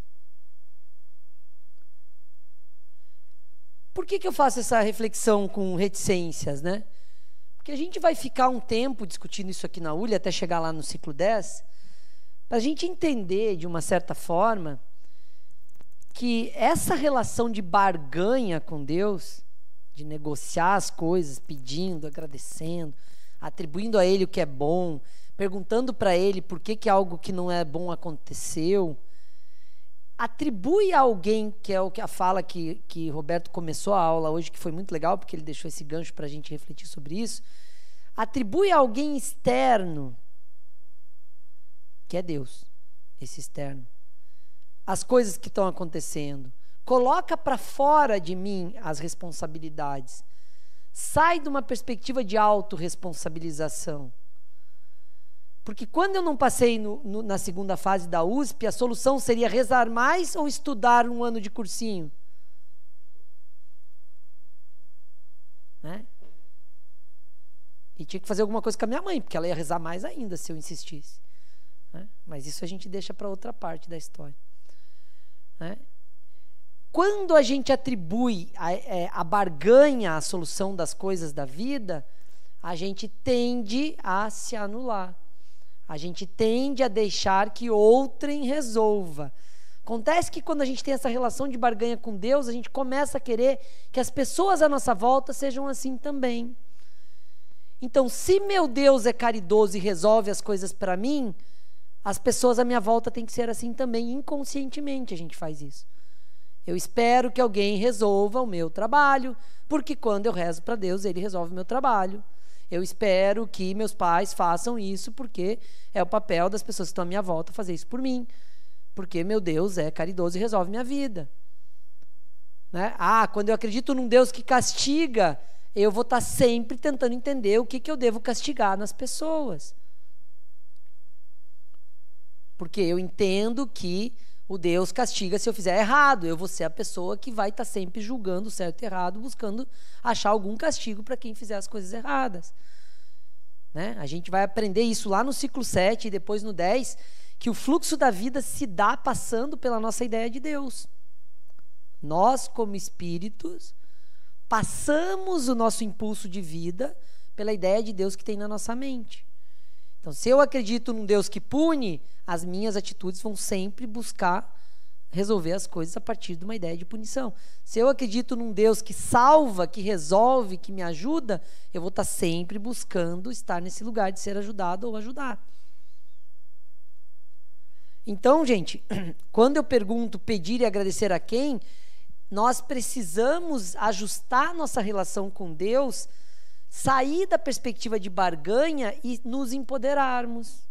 Por que eu faço essa reflexão com reticências, né? Porque a gente vai ficar um tempo discutindo isso aqui na ULI, até chegar lá no ciclo 10, para a gente entender, de uma certa forma, que essa relação de barganha com Deus, de negociar as coisas, pedindo, agradecendo, atribuindo a Ele o que é bom, perguntando para Ele por que algo que não é bom aconteceu, atribui a alguém, que é o que a fala que Roberto começou a aula hoje, que foi muito legal, porque ele deixou esse gancho para a gente refletir sobre isso, atribui a alguém externo, que é Deus, esse externo, as coisas que estão acontecendo, coloca para fora de mim as responsabilidades, sai de uma perspectiva de autorresponsabilização. Porque quando eu não passei na segunda fase da USP, a solução seria rezar mais ou estudar um ano de cursinho? Né? E tinha que fazer alguma coisa com a minha mãe, porque ela ia rezar mais ainda se eu insistisse. Né? Mas isso a gente deixa para outra parte da história. Né? Quando a gente atribui a barganha à solução das coisas da vida, a gente tende a se anular. A gente tende a deixar que outrem resolva. Acontece que quando a gente tem essa relação de barganha com Deus, a gente começa a querer que as pessoas à nossa volta sejam assim também. Então, se meu Deus é caridoso e resolve as coisas para mim, as pessoas à minha volta têm que ser assim também. Inconscientemente a gente faz isso. Eu espero que alguém resolva o meu trabalho, porque quando eu rezo para Deus, Ele resolve o meu trabalho. Eu espero que meus pais façam isso, porque é o papel das pessoas que estão à minha volta fazer isso por mim. Porque meu Deus é caridoso e resolve minha vida. Né? Quando eu acredito num Deus que castiga, eu vou estar sempre tentando entender o que eu devo castigar nas pessoas. Porque eu entendo que o Deus castiga se eu fizer errado. Eu vou ser a pessoa que vai estar sempre julgando o certo e errado, buscando achar algum castigo para quem fizer as coisas erradas. Né? A gente vai aprender isso lá no ciclo 7 e depois no 10, que o fluxo da vida se dá passando pela nossa ideia de Deus. Nós, como espíritos, passamos o nosso impulso de vida pela ideia de Deus que tem na nossa mente. Então, se eu acredito num Deus que pune, as minhas atitudes vão sempre buscar resolver as coisas a partir de uma ideia de punição. Se eu acredito num Deus que salva, que resolve, que me ajuda, eu vou estar sempre buscando estar nesse lugar de ser ajudado ou ajudar. Então, gente, quando eu pergunto pedir e agradecer a quem, nós precisamos ajustar nossa relação com Deus, sair da perspectiva de barganha e nos empoderarmos.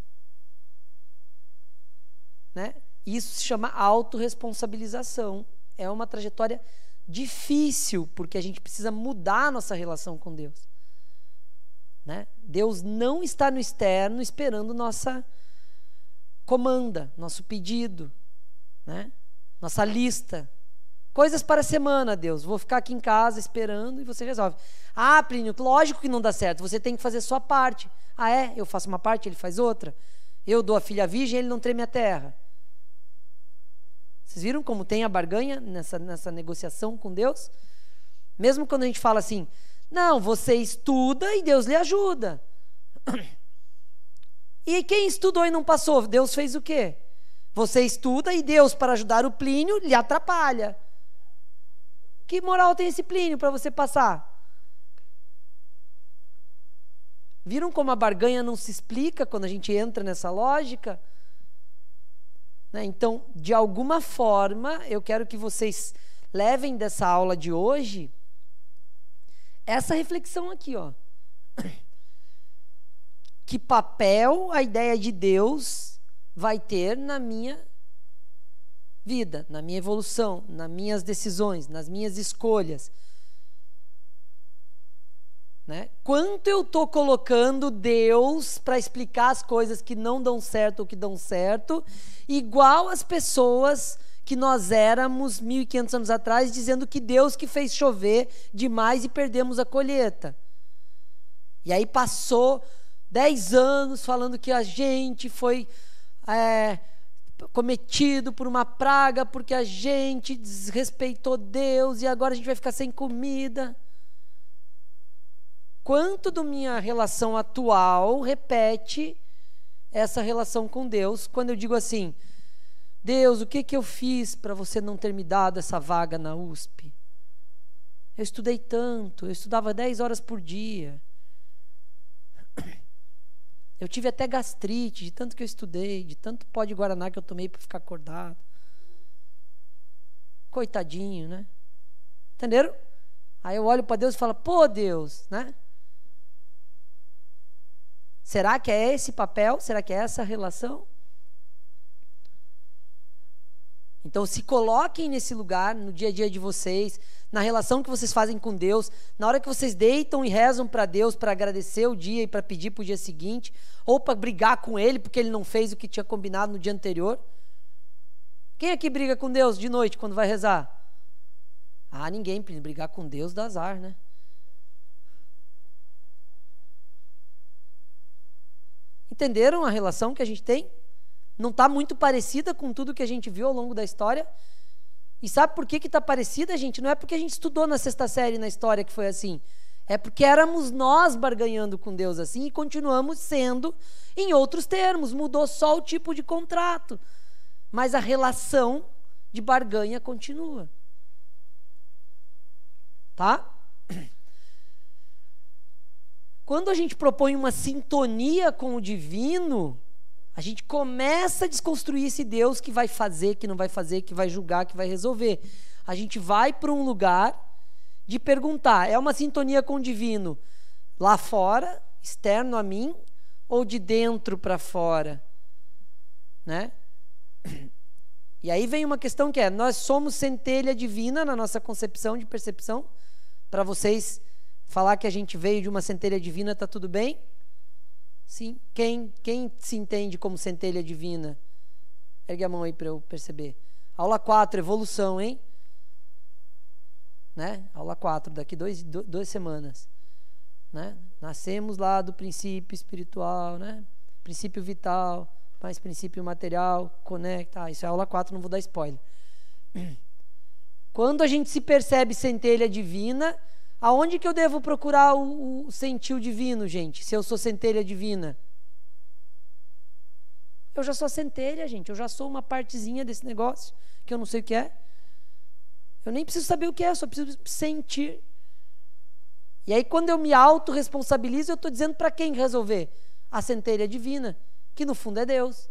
Né? Isso se chama autorresponsabilização. É uma trajetória difícil, porque a gente precisa mudar a nossa relação com Deus. Né? Deus não está no externo esperando nossa comanda, nosso pedido, né? Nossa lista. Coisas para a semana, Deus. Vou ficar aqui em casa esperando e você resolve. Plínio, lógico que não dá certo. Você tem que fazer sua parte. Eu faço uma parte, ele faz outra. Eu dou a filha virgem, ele não treme a terra. Vocês viram como tem a barganha nessa negociação com Deus? Mesmo quando a gente fala assim, não, você estuda e Deus lhe ajuda. E quem estudou e não passou, Deus fez o quê? Você estuda e Deus, para ajudar o Plínio, lhe atrapalha. Que moral tem esse Plínio para você passar? Viram como a barganha não se explica quando a gente entra nessa lógica? Né? Então, de alguma forma, eu quero que vocês levem dessa aula de hoje essa reflexão aqui, ó. Que papel a ideia de Deus vai ter na minha vida, na minha evolução, nas minhas decisões, nas minhas escolhas. Né? Quanto eu estou colocando Deus para explicar as coisas que não dão certo ou que dão certo, igual as pessoas que nós éramos 1.500 anos atrás, dizendo que Deus que fez chover demais e perdemos a colheita. E aí passou 10 anos falando que a gente foi cometido por uma praga porque a gente desrespeitou Deus e agora a gente vai ficar sem comida. Quanto da minha relação atual repete essa relação com Deus quando eu digo assim: Deus, o que eu fiz para você não ter me dado essa vaga na USP? Eu estudei tanto, eu estudava 10 horas por dia. Eu tive até gastrite, de tanto que eu estudei, de tanto pó de guaraná que eu tomei para ficar acordado. Coitadinho, né? Entenderam? Aí eu olho para Deus e falo: pô, Deus, né? Será que é esse papel? Será que é essa relação? Então se coloquem nesse lugar, no dia a dia de vocês, na relação que vocês fazem com Deus, na hora que vocês deitam e rezam para Deus para agradecer o dia e para pedir para o dia seguinte, ou para brigar com Ele porque Ele não fez o que tinha combinado no dia anterior. Quem aqui briga com Deus de noite quando vai rezar? Ah, ninguém. Brigar com Deus dá azar, né? Entenderam a relação que a gente tem? Não está muito parecida com tudo que a gente viu ao longo da história? E sabe por que está parecida, gente? Não é porque a gente estudou na 6ª série na história que foi assim. É porque éramos nós barganhando com Deus assim e continuamos sendo em outros termos. Mudou só o tipo de contrato. Mas a relação de barganha continua. Tá? Quando a gente propõe uma sintonia com o divino, a gente começa a desconstruir esse Deus que vai fazer, que não vai fazer, que vai julgar, que vai resolver. A gente vai para um lugar de perguntar: é uma sintonia com o divino lá fora, externo a mim, ou de dentro para fora? Né? E aí vem uma questão que é: nós somos centelha divina na nossa concepção de percepção. Para vocês falar que a gente veio de uma centelha divina, está tudo bem? Sim. Quem se entende como centelha divina? Ergue a mão aí para eu perceber. Aula 4, evolução, hein? Né? Aula 4, daqui 2 semanas. Né? Nascemos lá do princípio espiritual, né? Princípio vital, mais princípio material, conecta. Isso é aula 4, não vou dar spoiler. Quando a gente se percebe centelha divina, aonde que eu devo procurar o sentir divino, gente? Se eu sou centelha divina? Eu já sou centelha, gente. Eu já sou uma partezinha desse negócio, que eu não sei o que é. Eu nem preciso saber o que é, só preciso sentir. E aí, quando eu me autorresponsabilizo, eu estou dizendo para quem resolver? A centelha divina, que no fundo é Deus.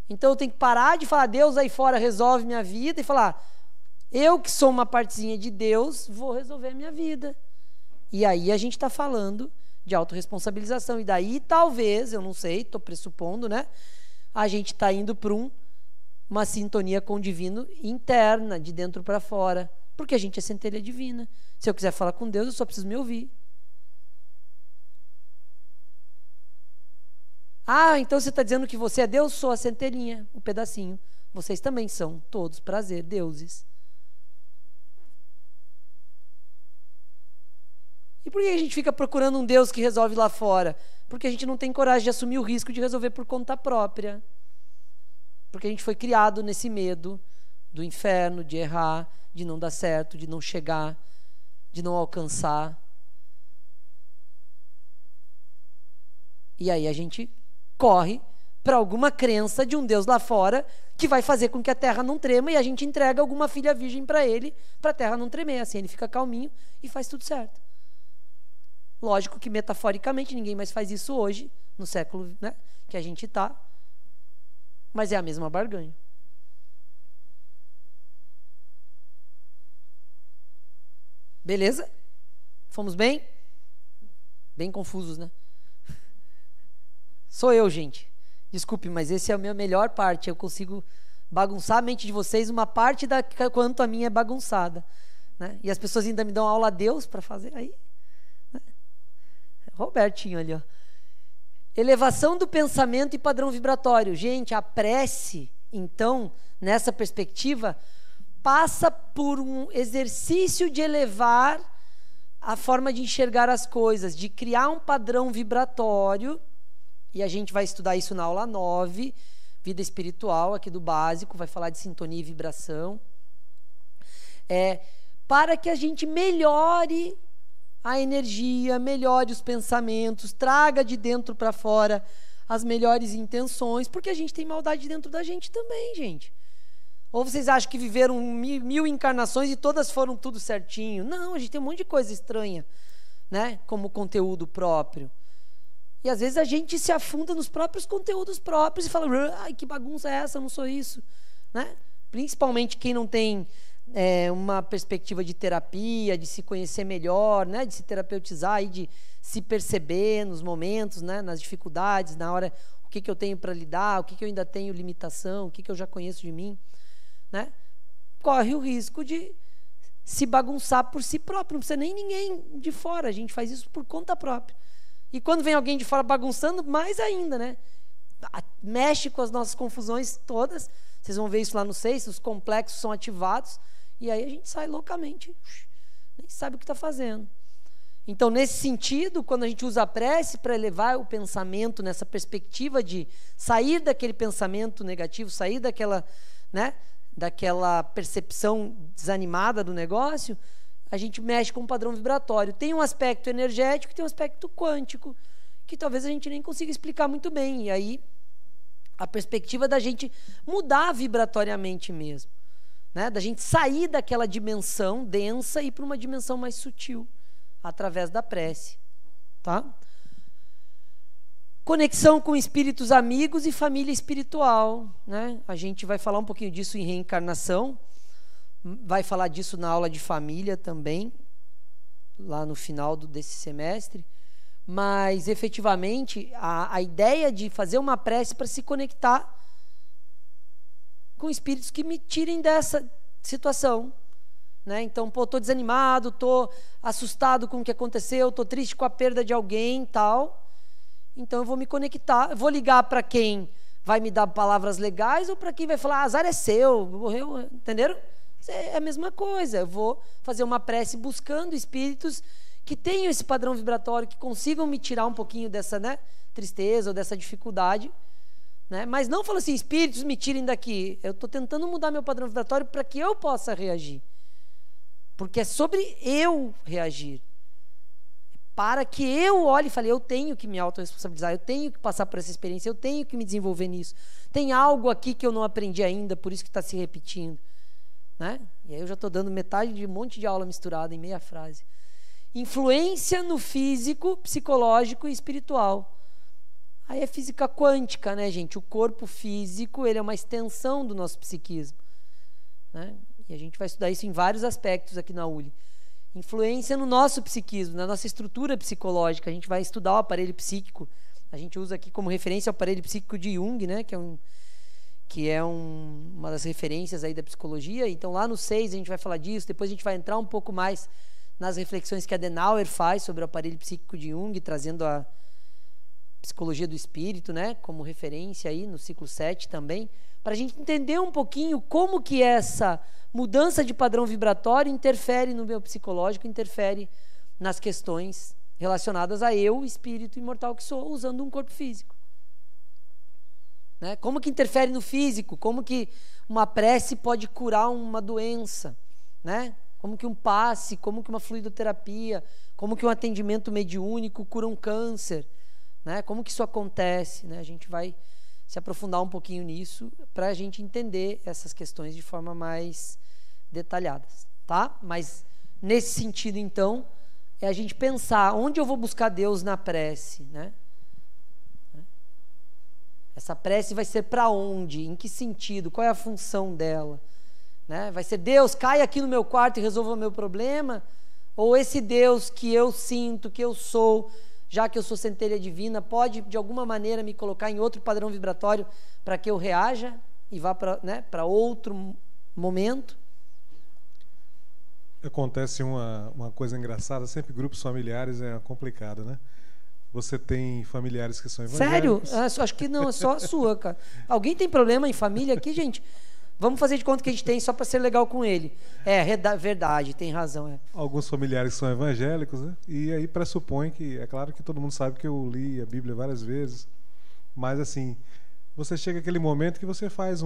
Então, eu tenho que parar de falar: Deus aí fora resolve minha vida, e falar: eu que sou uma partezinha de Deus, vou resolver a minha vida. E aí a gente está falando de autorresponsabilização. E daí talvez, eu não sei, estou pressupondo, né? A gente está indo para uma sintonia com o divino interna, de dentro para fora. Porque a gente é centelha divina. Se eu quiser falar com Deus, eu só preciso me ouvir. Ah, então você está dizendo que você é Deus? Sou a centelhinha, o pedacinho. Vocês também são, todos, prazer, deuses. E por que a gente fica procurando um Deus que resolve lá fora? Porque a gente não tem coragem de assumir o risco de resolver por conta própria. Porque a gente foi criado nesse medo do inferno, de errar, de não dar certo, de não chegar, de não alcançar. E aí a gente corre para alguma crença de um Deus lá fora que vai fazer com que a terra não trema, e a gente entrega alguma filha virgem para ele, para a terra não tremer. Assim ele fica calminho e faz tudo certo. Lógico que metaforicamente ninguém mais faz isso hoje, no século, né, que a gente está, mas é a mesma barganha. Beleza? Fomos bem? Bem confusos, né? Sou eu, gente. Desculpe, mas esse é a minha melhor parte. Eu consigo bagunçar a mente de vocês, uma parte da quanto a minha é bagunçada, né? E as pessoas ainda me dão aula a Deus para fazer aí. Robertinho ali, ó. Elevação do pensamento e padrão vibratório. Gente, a prece, então, nessa perspectiva, passa por um exercício de elevar a forma de enxergar as coisas, de criar um padrão vibratório, e a gente vai estudar isso na aula 9, vida espiritual, aqui do básico, vai falar de sintonia e vibração, para que a gente melhore a energia, melhore os pensamentos, traga de dentro para fora as melhores intenções, porque a gente tem maldade dentro da gente também, gente. Ou vocês acham que viveram 1000 encarnações e todas foram tudo certinho? Não, a gente tem um monte de coisa estranha, né? Como conteúdo próprio. E às vezes a gente se afunda nos próprios conteúdos próprios e fala, ai, que bagunça é essa, eu não sou isso, né? Principalmente quem não tem uma perspectiva de terapia, de se conhecer melhor, né? De se terapeutizar e de se perceber nos momentos, né? Nas dificuldades, na hora, o que eu tenho para lidar, o que eu ainda tenho limitação, o que eu já conheço de mim, né? Corre o risco de se bagunçar por si próprio, não precisa nem ninguém de fora, a gente faz isso por conta própria. E quando vem alguém de fora bagunçando, mais ainda, né? Mexe com as nossas confusões todas, vocês vão ver isso lá no 6, os complexos são ativados, e aí a gente sai loucamente, nem sabe o que está fazendo. Então, nesse sentido, quando a gente usa a prece para elevar o pensamento nessa perspectiva de sair daquele pensamento negativo, sair daquela, né, daquela percepção desanimada do negócio, a gente mexe com um padrão vibratório. Tem um aspecto energético e tem um aspecto quântico, que talvez a gente nem consiga explicar muito bem. E aí, a perspectiva da gente mudar vibratoriamente mesmo, né? Da gente sair daquela dimensão densa e ir para uma dimensão mais sutil, através da prece. Tá? Conexão com espíritos amigos e família espiritual, né? A gente vai falar um pouquinho disso em reencarnação, vai falar disso na aula de família também, lá no final desse semestre, mas efetivamente a ideia de fazer uma prece para se conectar com espíritos que me tirem dessa situação, né? Então, estou desanimado, estou assustado com o que aconteceu, estou triste com a perda de alguém, tal. Então eu vou me conectar, vou ligar para quem vai me dar palavras legais ou para quem vai falar, azar é seu, morreu, entenderam? É a mesma coisa, eu vou fazer uma prece buscando espíritos que tenham esse padrão vibratório, que consigam me tirar um pouquinho dessa, né, tristeza ou dessa dificuldade, né? Mas não falo assim, espíritos me tirem daqui, eu estou tentando mudar meu padrão vibratório para que eu possa reagir, porque é sobre eu reagir, para que eu olhe e fale, eu tenho que me autorresponsabilizar, eu tenho que passar por essa experiência, eu tenho que me desenvolver nisso, tem algo aqui que eu não aprendi ainda, por isso que está se repetindo, né? E aí eu já estou dando metade de um monte de aula misturada em meia frase. Influência no físico, psicológico e espiritual. Aí é física quântica, né, gente? O corpo físico, ele é uma extensão do nosso psiquismo, né? E a gente vai estudar isso em vários aspectos aqui na ULI. Influência no nosso psiquismo, na nossa estrutura psicológica. A gente vai estudar o aparelho psíquico. A gente usa aqui como referência o aparelho psíquico de Jung, né, que é uma das referências aí da psicologia. Então lá no 6 a gente vai falar disso, depois a gente vai entrar um pouco mais nas reflexões que Adenauer faz sobre o aparelho psíquico de Jung, trazendo a psicologia do espírito, né, como referência aí no ciclo 7 também, para a gente entender um pouquinho como que essa mudança de padrão vibratório interfere no meu psicológico, interfere nas questões relacionadas a eu, espírito imortal que sou, usando um corpo físico. Né? Como que interfere no físico? Como que uma prece pode curar uma doença? Né? Como que um passe, como que uma fluidoterapia, como que um atendimento mediúnico cura um câncer? Né? Como que isso acontece? Né? A gente vai se aprofundar um pouquinho nisso para a gente entender essas questões de forma mais detalhada. Tá? Mas nesse sentido, então, é a gente pensar onde eu vou buscar Deus na prece, né? Essa prece vai ser para onde? Em que sentido? Qual é a função dela? Né? Vai ser Deus, cai aqui no meu quarto e resolva o meu problema? Ou esse Deus que eu sinto, que eu sou, já que eu sou centelha divina, pode de alguma maneira me colocar em outro padrão vibratório para que eu reaja e vá para, né, para outro momento? Acontece uma coisa engraçada, sempre grupos familiares é complicado, né? Você tem familiares que são evangélicos. Sério? Acho que não, é só a sua, cara. Alguém tem problema em família aqui, gente? Vamos fazer de conta que a gente tem só para ser legal com ele. Verdade, tem razão. Alguns familiares são evangélicos, né? E aí pressupõe que, é claro que todo mundo sabe que eu li a Bíblia várias vezes, mas assim, você chega àquele momento que você faz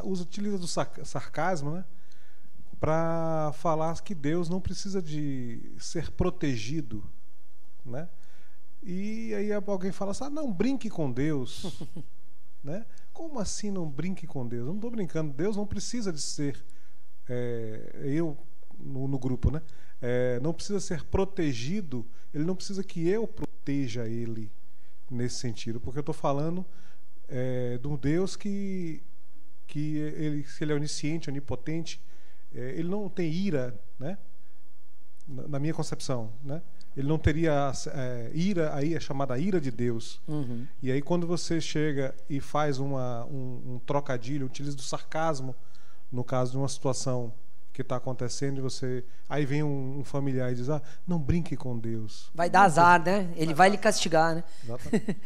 utiliza do sarcasmo, né? Para falar que Deus não precisa de ser protegido, né? E aí alguém fala assim, não brinque com Deus, né? Como assim não brinque com Deus? Eu não estou brincando, Deus não precisa de ser, no grupo, né? Não precisa ser protegido, ele não precisa que eu proteja ele nesse sentido, porque eu estou falando de um Deus que ele é onisciente, onipotente, ele não tem ira, né? Na minha concepção, né? Ele não teria ira, aí é chamada ira de Deus. Uhum. E aí quando você chega e faz um trocadilho, utiliza do sarcasmo, no caso de uma situação que está acontecendo, aí vem um familiar e diz, não brinque com Deus. Vai dar azar, né? Ele vai lhe castigar, né? Exatamente.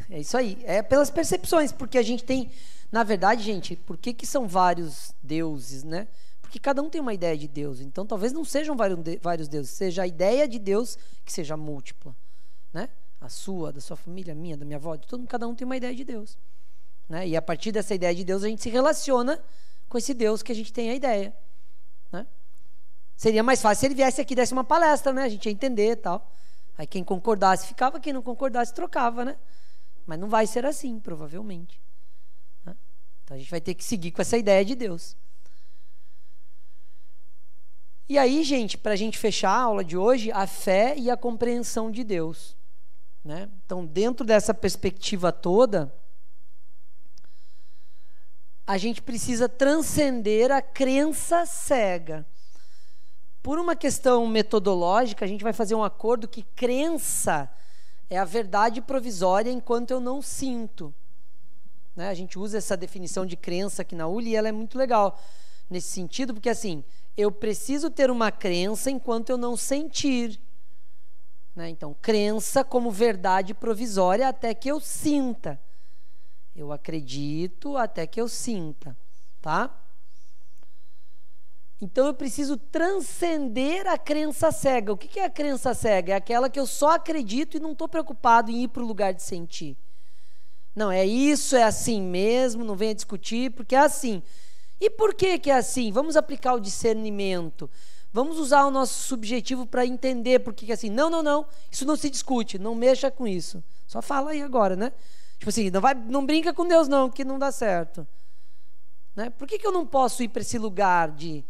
É isso aí. É pelas percepções, porque a gente tem... Na verdade, gente, por que são vários deuses, né? Porque cada um tem uma ideia de Deus. Então, talvez não sejam vários deuses. Seja a ideia de Deus que seja múltipla, né? A sua, da sua família, a minha, da minha avó. De todo, cada um tem uma ideia de Deus, né? E a partir dessa ideia de Deus, a gente se relaciona com esse Deus que a gente tem a ideia, né? Seria mais fácil se ele viesse aqui e desse uma palestra, né? A gente ia entender e tal. Aí quem concordasse ficava, quem não concordasse trocava, né? Mas não vai ser assim, provavelmente, né? Então a gente vai ter que seguir com essa ideia de Deus. E aí, gente, para a gente fechar a aula de hoje, a fé e a compreensão de Deus, né? Então, dentro dessa perspectiva toda, a gente precisa transcender a crença cega. Por uma questão metodológica, a gente vai fazer um acordo que crença é a verdade provisória enquanto eu não sinto, né? A gente usa essa definição de crença aqui na ULI e ela é muito legal nesse sentido, porque assim, eu preciso ter uma crença enquanto eu não sentir, né? Então, crença como verdade provisória até que eu sinta. Eu acredito até que eu sinta, tá? Então, eu preciso transcender a crença cega. O que é a crença cega? É aquela que eu só acredito e não estou preocupado em ir para o lugar de sentir. Não, é isso, é assim mesmo, não venha discutir, porque é assim. E por que é assim? Vamos aplicar o discernimento. Vamos usar o nosso subjetivo para entender por que é assim. Não, isso não se discute, não mexa com isso. Só fala aí agora, né? Tipo assim, não brinca com Deus não, que não dá certo, né? Por que eu não posso ir para esse lugar de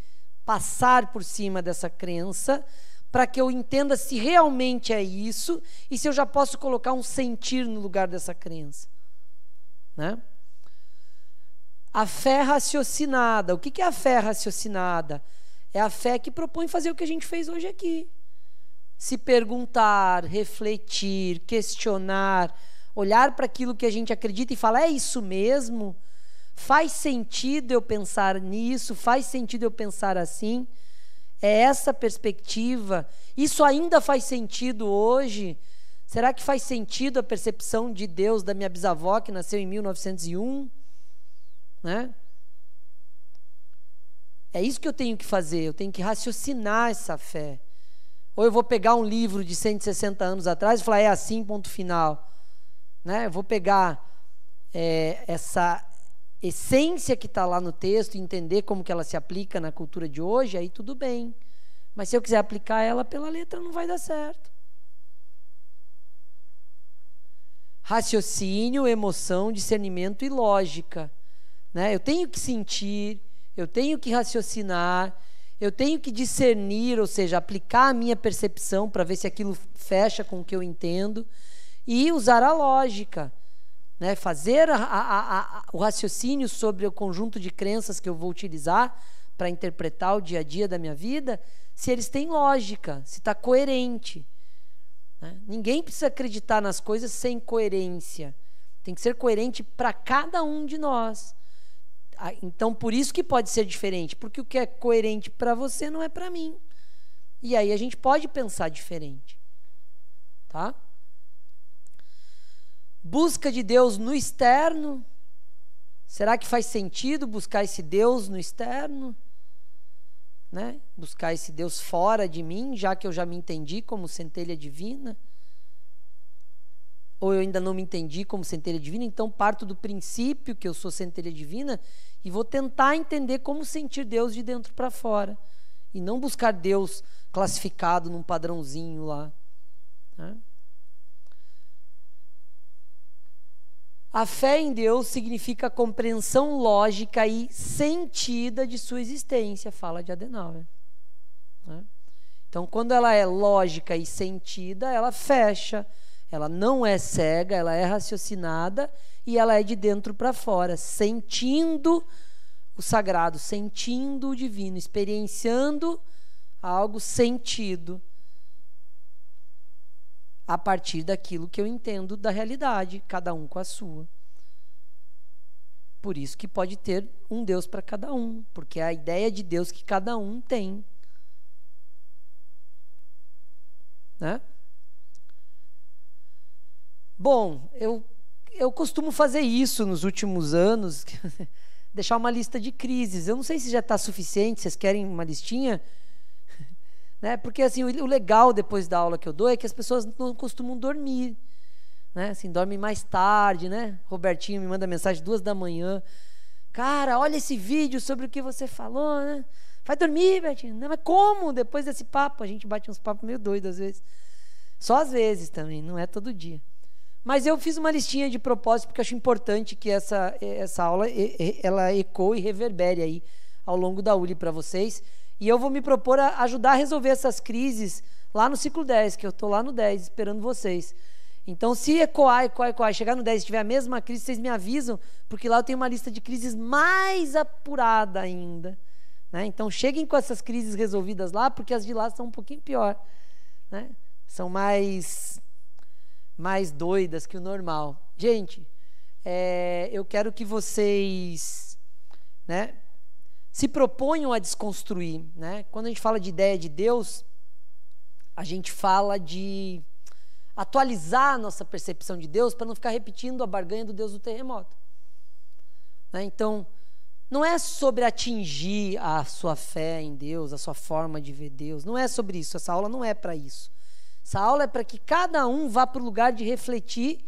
passar por cima dessa crença para que eu entenda se realmente é isso e se eu já posso colocar um sentir no lugar dessa crença, né? A fé raciocinada. O que é a fé raciocinada? É a fé que propõe fazer o que a gente fez hoje aqui. Se perguntar, refletir, questionar, olhar para aquilo que a gente acredita e falar, é isso mesmo? Faz sentido eu pensar nisso? Faz sentido eu pensar assim? É essa perspectiva? Isso ainda faz sentido hoje? Será que faz sentido a percepção de Deus da minha bisavó que nasceu em 1901? Né? É isso que eu tenho que fazer, eu tenho que raciocinar essa fé. Ou eu vou pegar um livro de 160 anos atrás e falar, é assim, ponto final, né? Eu vou pegar essa essência que está lá no texto e entender como que ela se aplica na cultura de hoje, aí tudo bem. Mas se eu quiser aplicar ela pela letra, não vai dar certo. Raciocínio, emoção, discernimento e lógica, né? Eu tenho que sentir, eu tenho que raciocinar, eu tenho que discernir, ou seja, aplicar a minha percepção para ver se aquilo fecha com o que eu entendo e usar a lógica, né? Fazer o raciocínio sobre o conjunto de crenças que eu vou utilizar para interpretar o dia a dia da minha vida, se eles têm lógica, se está coerente, né? Ninguém precisa acreditar nas coisas sem coerência. Tem que ser coerente para cada um de nós. Então, por isso que pode ser diferente, porque o que é coerente para você não é para mim. E aí a gente pode pensar diferente, tá? Busca de Deus no externo, Será que faz sentido buscar esse Deus no externo? Né? Buscar esse Deus fora de mim, já que eu já me entendi como centelha divina? Ou eu ainda não me entendi como centelha divina, então parto do princípio que eu sou centelha divina e vou tentar entender como sentir Deus de dentro para fora. E não buscar Deus classificado num padrãozinho lá. Né? A fé em Deus significa a compreensão lógica e sentida de sua existência, fala de Adenauer. Né? Então, quando ela é lógica e sentida, ela fecha. Ela não é cega, ela é raciocinada e ela é de dentro para fora, sentindo o sagrado, sentindo o divino, experienciando algo sentido a partir daquilo que eu entendo da realidade, cada um com a sua. Por isso que pode ter um Deus para cada um, porque é a ideia de Deus que cada um tem. Né? Bom, eu costumo fazer isso nos últimos anos, deixar uma lista de crises. Eu não sei se já está suficiente, vocês querem uma listinha? Né? Porque assim, o legal depois da aula que eu dou é que as pessoas não costumam dormir. Né? Assim, dormem mais tarde, né? Robertinho me manda mensagem 2 da manhã. Cara, olha esse vídeo sobre o que você falou, né? Vai dormir, Bertinho. Não, mas como? Depois desse papo, a gente bate uns papos meio doidos às vezes. Só às vezes também, não é todo dia. Mas eu fiz uma listinha de propósito porque eu acho importante que essa aula ela ecoe e reverbere aí ao longo da ULI para vocês. E eu vou me propor a ajudar a resolver essas crises lá no ciclo 10, que eu estou lá no 10 esperando vocês. Então, se ecoar, chegar no 10 e tiver a mesma crise, vocês me avisam, porque lá eu tenho uma lista de crises mais apurada ainda. Né? Então, cheguem com essas crises resolvidas lá, porque as de lá são um pouquinho pior. Né? São mais doidas que o normal. Gente, eu quero que vocês, né, se proponham a desconstruir. Né? Quando a gente fala de ideia de Deus, a gente fala de atualizar a nossa percepção de Deus para não ficar repetindo a barganha do Deus do terremoto. Né? Então, não é sobre atingir a sua fé em Deus, a sua forma de ver Deus. Não é sobre isso. Essa aula não é para isso. Essa aula é para que cada um vá para o lugar de refletir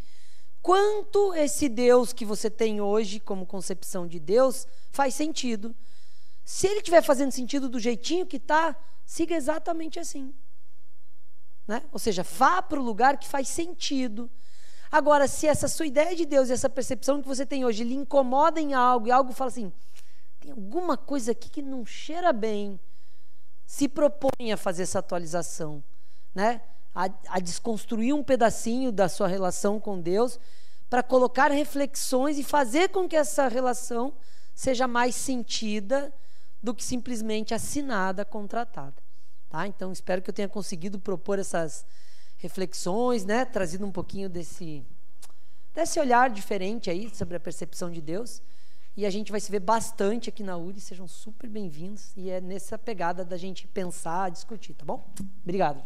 quanto esse Deus que você tem hoje como concepção de Deus faz sentido. Se ele estiver fazendo sentido do jeitinho que está, siga exatamente assim. Né? Ou seja, vá para o lugar que faz sentido. Agora, se essa sua ideia de Deus e essa percepção que você tem hoje lhe incomoda em algo, e algo fala assim, tem alguma coisa aqui que não cheira bem, se propõe a fazer essa atualização. Né? A desconstruir um pedacinho da sua relação com Deus para colocar reflexões e fazer com que essa relação seja mais sentida do que simplesmente assinada, contratada. Tá? Então, espero que eu tenha conseguido propor essas reflexões, né? Trazido um pouquinho desse olhar diferente aí sobre a percepção de Deus. E a gente vai se ver bastante aqui na URI, sejam super bem-vindos. E é nessa pegada da gente pensar, discutir, tá bom? Obrigado.